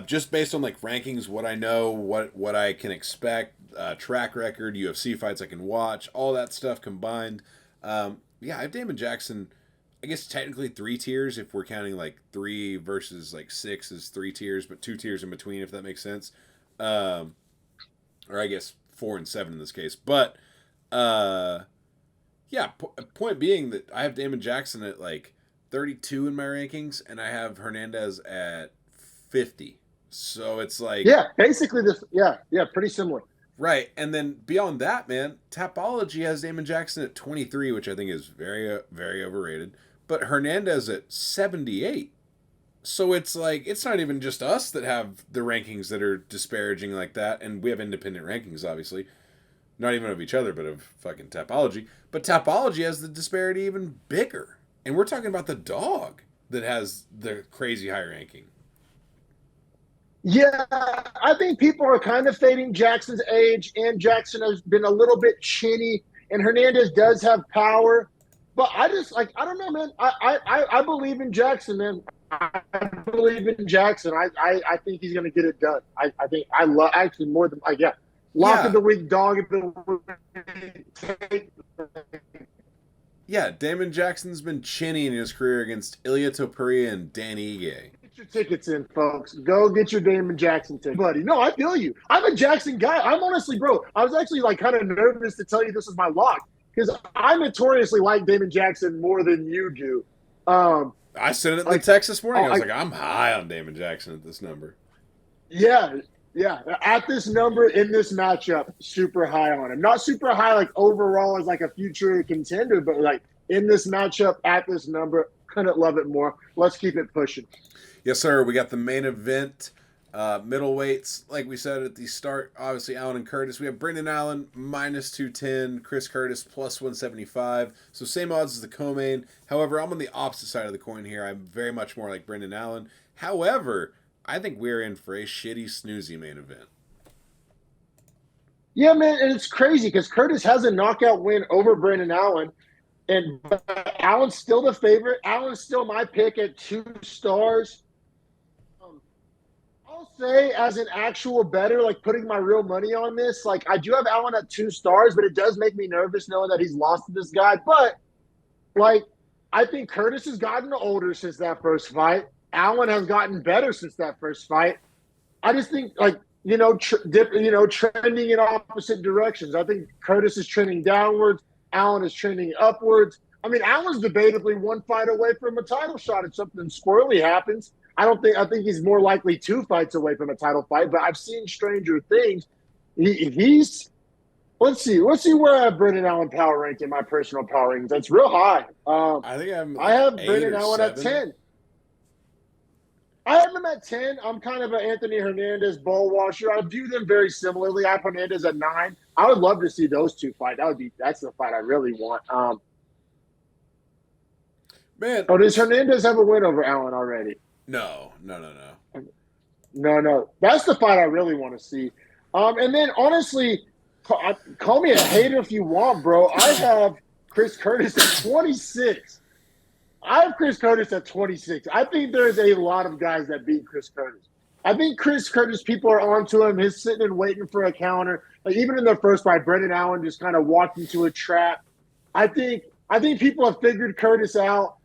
Just based on like rankings, what I know, what I can expect, track record, UFC fights I can watch, all that stuff combined. I have Damon Jackson. I guess technically 3 tiers if we're counting like 3 versus like 6 is 3 tiers, but 2 tiers in between if that makes sense. Or I guess 4 and 7 in this case. But point being that I have Damon Jackson at like 32 in my rankings, and I have Hernandez at 50. So it's like basically this pretty similar. Right, and then beyond that, man, Tapology has Damon Jackson at 23, which I think is very, very overrated. But Hernandez at 78. So it's like, it's not even just us that have the rankings that are disparaging like that, and we have independent rankings, obviously. Not even of each other, but of fucking Tapology. But Tapology has the disparity even bigger. And we're talking about the dog that has the crazy high ranking. Yeah, I think people are kind of fading Jackson's age, and Jackson has been a little bit chinny, and Hernandez does have power. But I don't know, man. I believe in Jackson, man. I believe in Jackson. I think he's going to get it done. I think I love actually more than lock of the week, dog of the week. Yeah, Damon Jackson's been chinny in his career against Ilia Topuria and Dan Ige. Get your tickets in, folks. Go get your Damon Jackson ticket. Buddy, no, I feel you. I'm a Jackson guy. I'm honestly, bro, I was actually like kind of nervous to tell you this is my lock because I notoriously like Damon Jackson more than you do. I sent it in the text this morning. I was like, I'm high on Damon Jackson at this number. Yeah. At this number in this matchup, super high on him. Not super high like overall as like a future contender, but like in this matchup at this number, couldn't love it more. Let's keep it pushing. Yes, sir. We got the main event, middleweights. Like we said at the start, obviously Allen and Curtis. We have Brendan Allen minus 210, Chris Curtis plus 175. So same odds as the co-main. However, I'm on the opposite side of the coin here. I'm very much more like Brendan Allen. However, I think we're in for a shitty, snoozy main event. Yeah, man, and it's crazy because Curtis has a knockout win over Brendan Allen, and Allen's still the favorite. Allen's still my pick at 2 stars. I'll say as an actual bettor, like putting my real money on this, like I do have Allen at 2 stars, but it does make me nervous knowing that he's lost to this guy. But like, I think Curtis has gotten older since that first fight. Allen has gotten better since that first fight. I just think, like, trending in opposite directions. I think Curtis is trending downwards. Allen is trending upwards. I mean, Allen's debatably 1 fight away from a title shot if something squirrely happens. I think he's more likely 2 fights away from a title fight, but I've seen stranger things. He's let's see where I have Brendan Allen power ranked in my personal power rankings. That's real high. I have Brendan Allen at 10. I have him at 10. I'm kind of an Anthony Hernandez ball washer. I view them very similarly. I have Hernandez at 9. I would love to see those 2 fight. That's the fight I really want. Man, does Hernandez have a win over Allen already? No. No. That's the fight I really want to see. And then honestly, call me a hater if you want, bro. I have Chris Curtis at 26. I have Chris Curtis at 26. I think there's a lot of guys that beat Chris Curtis. I think Chris Curtis, people are onto him. He's sitting and waiting for a counter. Like even in their first fight, Brendan Allen just kind of walked into a trap. I think people have figured Curtis out.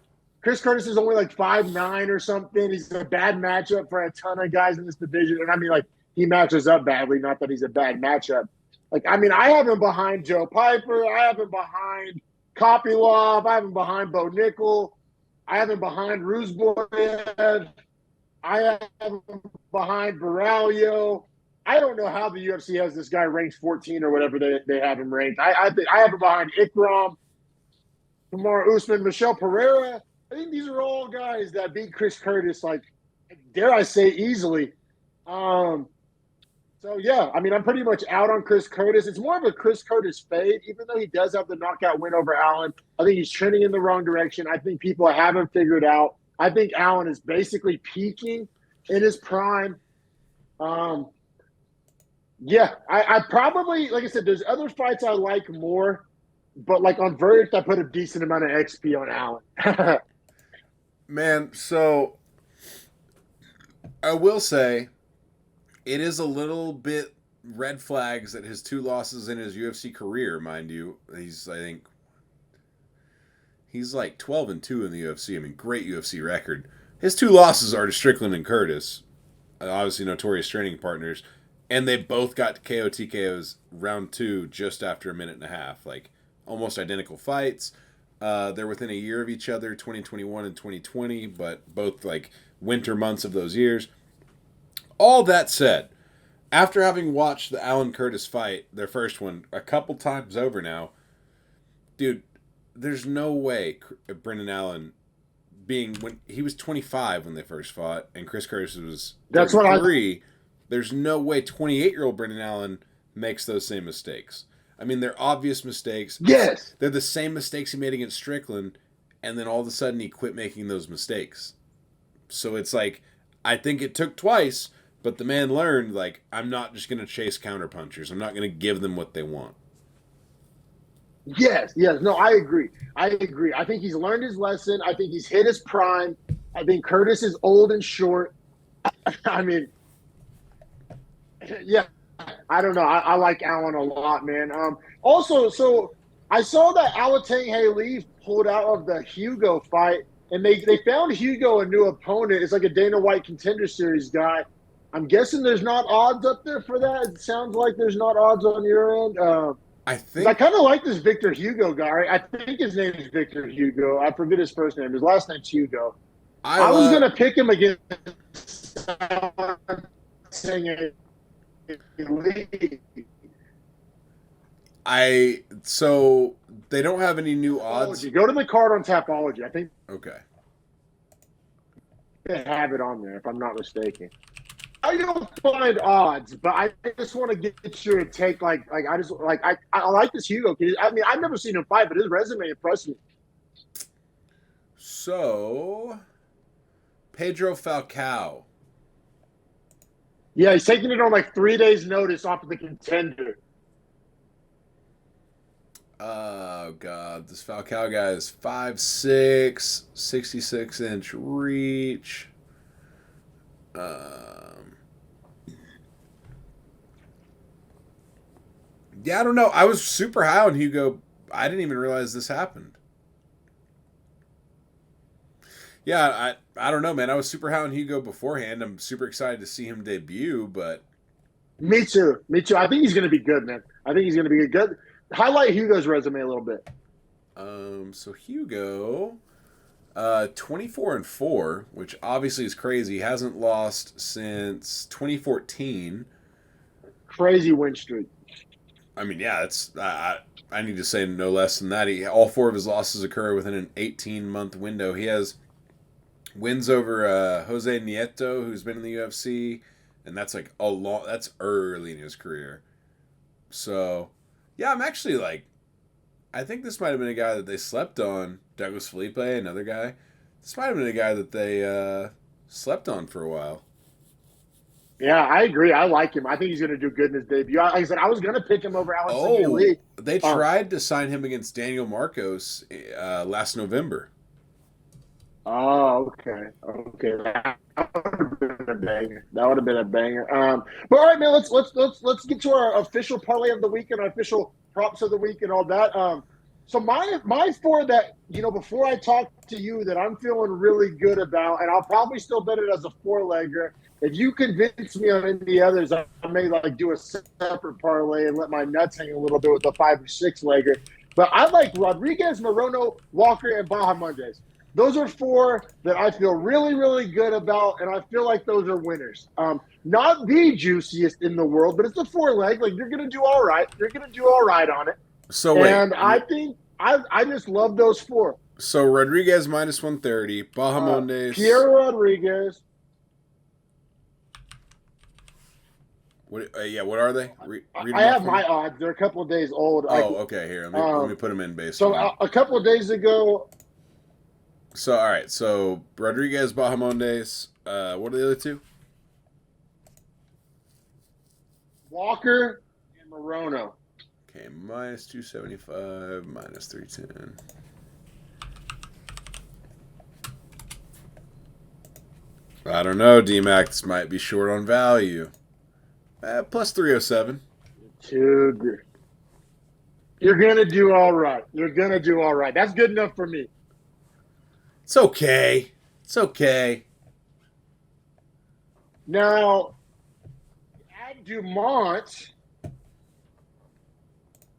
Chris Curtis is only like 5'9" or something. He's a bad matchup for a ton of guys in this division. And I mean, like, he matches up badly. Not that he's a bad matchup. Like, I mean, I have him behind Joe Piper. I have him behind Kopylov. I have him behind Bo Nickel. I have him behind Ruzboyev. I have him behind Baralio. I don't know how the UFC has this guy ranked 14 or whatever they have him ranked. I have him behind Ikram, Kamaru Usman, Michelle Pereira. I think these are all guys that beat Chris Curtis, like, dare I say, easily. So, yeah, I mean, I'm pretty much out on Chris Curtis. It's more of a Chris Curtis fade, even though he does have the knockout win over Allen. I think he's trending in the wrong direction. I think people haven't figured out. I think Allen is basically peaking in his prime. Yeah, I probably, like I said, there's other fights I like more, but like on verdict, I put a decent amount of XP on Allen. Man, so I will say it is a little bit red flags that his 2 losses in his UFC career, mind you. He's like 12-2 in the UFC. I mean, great UFC record. His 2 losses are to Strickland and Curtis, obviously notorious training partners, and they both got KO TKOs round 2 just after a minute and a half. Like, almost identical fights. They're within a year of each other, 2021 and 2020, but both like winter months of those years. All that said, after having watched the Allen Curtis fight, their first one, a couple times over now, dude, there's no way Brendan Allen when he was 25 when they first fought, and Chris Curtis was 33. There's no way 28-year-old Brendan Allen makes those same mistakes. I mean, they're obvious mistakes. Yes. They're the same mistakes he made against Strickland, and then all of a sudden he quit making those mistakes. So it's like, I think it took twice, but the man learned, like, I'm not just going to chase counterpunchers. I'm not going to give them what they want. Yes. No, I agree. I think he's learned his lesson. I think he's hit his prime. I think Curtis is old and short. I mean, yeah. I don't know. I like Allen a lot, man. Also, so I saw that Alateng Haley pulled out of the Hugo fight. and they found Hugo a new opponent. It's like a Dana White Contender Series guy. I'm guessing there's not odds up there for that. It sounds like there's not odds on your end. I 'Cause I think kind of like this Victor Hugo guy. I think his name is Victor Hugo. I forget his first name. His last name's Hugo. I was gonna pick him against so they don't have any new odds. Go to the card on Tapology. I think Okay. they have it on there, if I'm not mistaken. I don't find odds, but I just want to get your take. I like this Hugo kid. I mean, I've never seen him fight, but his resume impressed me. So, Pedro Falcao. Yeah, he's taking it on like 3 days' notice off of the Contender. Oh, God. This Falcao guy is 5'6", 66-inch reach. Yeah, I don't know. I was super high on Hugo. I didn't even realize this happened. Yeah, I don't know, man. I was super high on Hugo beforehand. I'm super excited to see him debut, but Me too. Me too. I think he's going to be good, man. I think he's going to be good. Highlight Hugo's resume a little bit. So Hugo, 24-4, which obviously is crazy. He hasn't lost since 2014. Crazy win streak. I mean, yeah, it's I need to say no less than that. All 4 of his losses occur within an 18-month window. He has wins over Jose Nieto, who's been in the UFC, and that's like that's early in his career. So, yeah, I'm actually like, I think this might have been a guy that they slept on. Douglas Felipe, another guy. This might have been a guy that they slept on for a while. Yeah, I agree. I like him. I think he's going to do good in his debut. Like I said, I was going to pick him over Alex Lee. They tried to sign him against Daniel Marcos last November. Oh, okay. Okay. That would have been a banger. That would have been a banger. But all right, man, let's get to our official parlay of the week and our official props of the week and all that. So my 4 that, before I talk to you that I'm feeling really good about, and I'll probably still bet it as a 4-legger. If you convince me on any others, I may do a separate parlay and let my nuts hang a little bit with a 5 or 6-legger. But I like Rodriguez, Morono, Walker, and Bahamondes. Those are 4 that I feel really, really good about, and I feel like those are winners. Not the juiciest in the world, but it's a 4-leg. Like, you're going to do all right. You're going to do all right on it. So wait. And I think I just love those 4. So Rodriguez minus 130, Bahamondes. Pierre Rodriguez. What are they? I have my odds. They're a couple of days old. Okay. Here, let me put them in based on. So a couple of days ago. So all right. So Rodriguez, Bahamondes. What are the other 2? Walker and Morono. Okay, minus 275, minus 310. I don't know, D-Mac. This might be short on value. Plus 307. Dude, you're going to do all right. You're going to do all right. That's good enough for me. It's okay. It's okay. Now, add Dumont.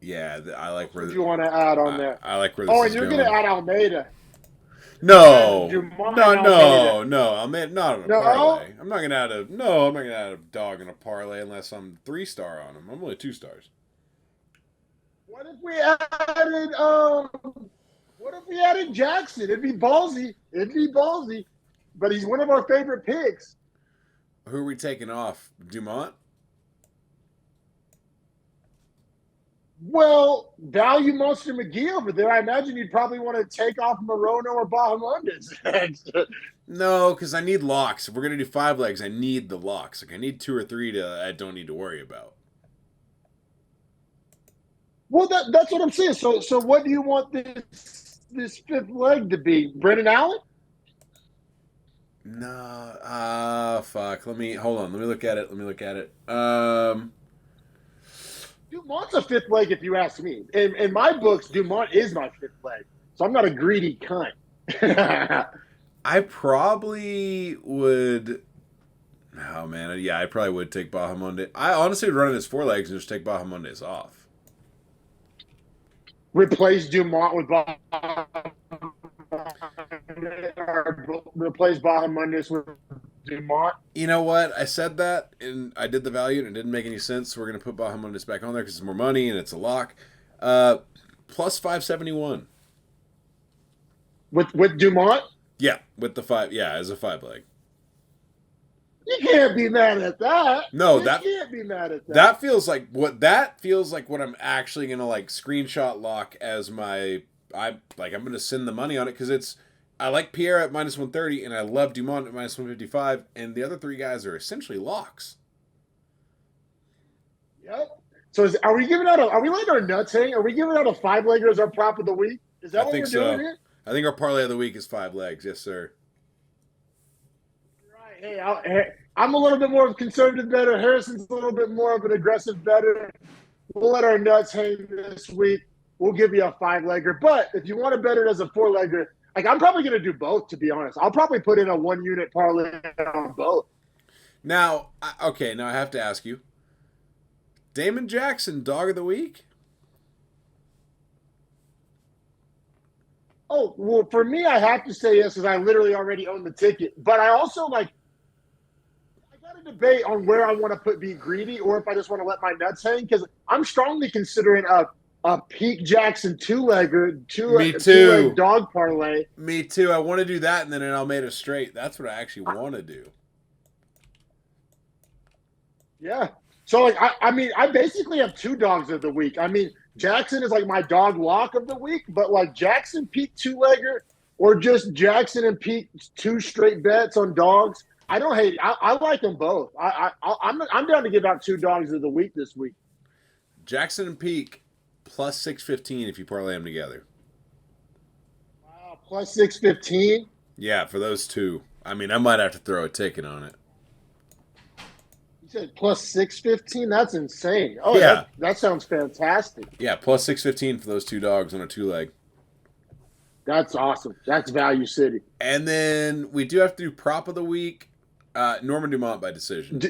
Yeah, I like where... What do you want to add on there? I like where this is going. And you're going to add Almeida. No, no, Almeida, not on a parlay. I'm not gonna add a dog in a parlay unless I'm 3-star on him. I'm only 2 stars. What if we added Jackson? It'd be ballsy. But he's one of our favorite picks. Who are we taking off? Dumont? Well, value Monster McGee over there. I imagine you'd probably want to take off Morono or Bahamondes. No, because I need locks. If we're going to do 5 legs, I need the locks. Like, I need 2 or 3 I don't need to worry about. Well, that's what I'm saying. So what do you want this 5th leg to be? Brendan Allen? No. Fuck. Hold on. Let me look at it. Dumont's a 5th leg, if you ask me. In my books, Dumont is my 5th leg. So I'm not a greedy cunt. I probably would. Oh man, yeah, I probably would take Bahamonde. I honestly would run it as 4 legs and just take Bahamondes off. Replace Dumont with replace Bahamondes with Dumont. You know what? I said that and I did the value and it didn't make any sense. So we're gonna put Bahamondes back on there because it's more money and it's a lock. Plus 571. With Dumont? Yeah, with the 5. Yeah, as a 5 leg. You can't be mad at that. No, you can't be mad at that. That feels like what I'm actually gonna like screenshot lock as my. I'm gonna send the money on it because I like Pierre at -130 and I love Dumont at -155 and the other 3 guys are essentially locks. Yep. So are we giving out are we letting our nuts hang? Are we giving out a 5-legger as our prop of the week? Is that what we're doing here? I think our parlay of the week is 5 legs. Yes, sir. Right. Hey, I'm a little bit more of a conservative bettor. Harrison's a little bit more of an aggressive bettor. We'll let our nuts hang this week. We'll give you a 5-legger. But if you want to bet it as a 4-legger, like I'm probably going to do both, to be honest. I'll probably put in a 1-unit parlay on both. Now I have to ask you, Damon Jackson, dog of the week? Oh, well, for me, I have to say yes because I literally already own the ticket. But I also, I got to debate on where I want to be greedy or if I just want to let my nuts hang because I'm strongly considering a Peak Jackson 2-legger, two-leg dog parlay. Me too. I want to do that and then an Almeida straight. That's what I actually want to do. Yeah. So, I basically have 2 dogs of the week. I mean, Jackson is like my dog lock of the week, but like Jackson Peak 2-legger or just Jackson and Peak 2 straight bets on dogs. I don't hate. I like them both. I'm down to give out 2 dogs of the week this week. Jackson and Peak plus 615 if you parlay them together. Wow, plus 615. Yeah, for those 2. I mean, I might have to throw a ticket on it. Said plus 615. That's insane. Oh yeah, that sounds fantastic. Yeah, plus 615 for those 2 dogs on a 2-leg. That's awesome. That's value city. And then we do have to do prop of the week. Norman Dumont by decision.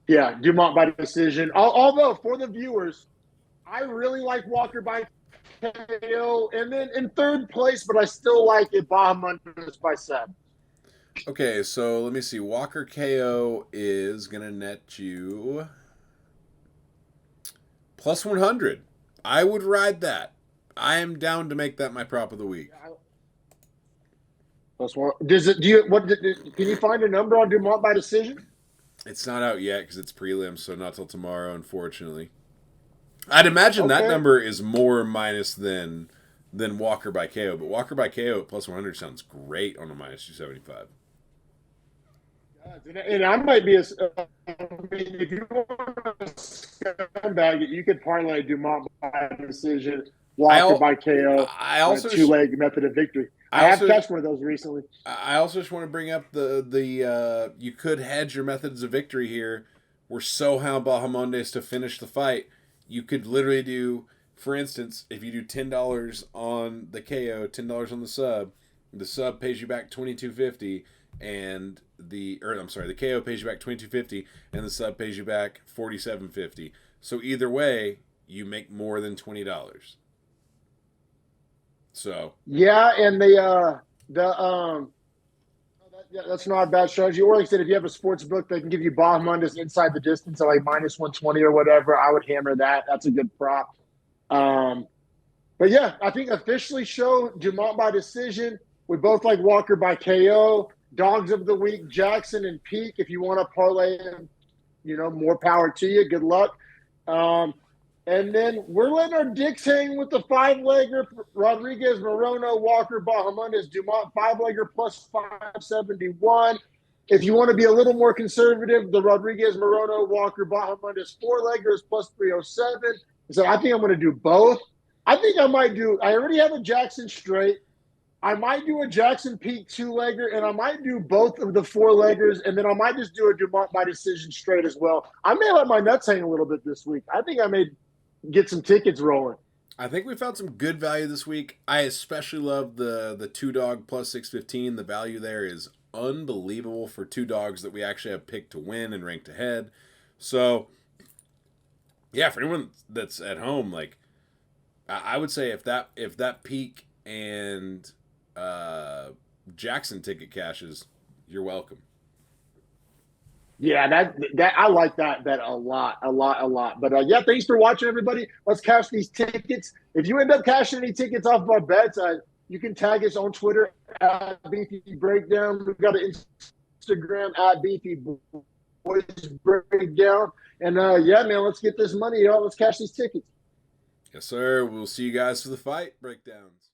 Dumont by decision. Although for the viewers, I really like Walker by KO, and then in 3rd place, but I still like it Bahamondes by 7. Okay, so let me see. Walker KO is going to net you plus 100. I would ride that. I am down to make that my prop of the week. Plus 1. Can you find a number on Dumont by decision? It's not out yet because it's prelim, so not till tomorrow, unfortunately. I'd imagine that number is more minus than Walker by KO, but Walker by KO at plus 100 sounds great on a minus 275. And I might be if you want to scumbag it, you could parlay Dumont by decision, Walker by KO, I also 2-leg method of victory. I have catched one of those recently. I also just want to bring up the you could hedge your methods of victory here. We're so hound Bahamondes to finish the fight. You could literally do, for instance, if you do $10 on the KO, $10 on the sub pays you back $22.50. And the KO pays you back $22.50 and the sub pays you back $47.50. So either way, you make more than $20. So and that's not a bad strategy. Or like I said, if you have a sports book, they can give you Bahamondes inside the distance at like minus 120 or whatever. I would hammer that. That's a good prop. But yeah, I think officially show Dumont by decision. We both like Walker by KO. Dogs of the week, Jackson and Peak. If you want to parlay him, more power to you. Good luck. And then we're letting our dicks hang with the 5-legger. Rodriguez, Morono, Walker, Bahamondes, Dumont 5-legger plus 571. If you want to be a little more conservative, the Rodriguez, Morono, Walker, Bahamondes 4-legger is plus 307. So I think I'm going to do both. I already have a Jackson straight. I might do a Jackson Peak 2-legger, and I might do both of the 4-leggers, and then I might just do a Dumont by decision straight as well. I may let my nuts hang a little bit this week. I think I may get some tickets rolling. I think we found some good value this week. I especially love the two dog plus 615. The value there is unbelievable for two dogs that we actually have picked to win and ranked ahead. So, yeah, for anyone that's at home, like I would say if that Peak and Jackson ticket cashes, you're welcome. Yeah, that I like that bet a lot. But yeah, thanks for watching, everybody. Let's cash these tickets. If you end up cashing any tickets off of our bets, you can tag us on Twitter at Beefy Breakdown. We've got an Instagram at Beefy Boys Breakdown. And yeah, man, let's get this money, y'all. Let's cash these tickets. Yes, sir. We'll see you guys for the fight breakdowns.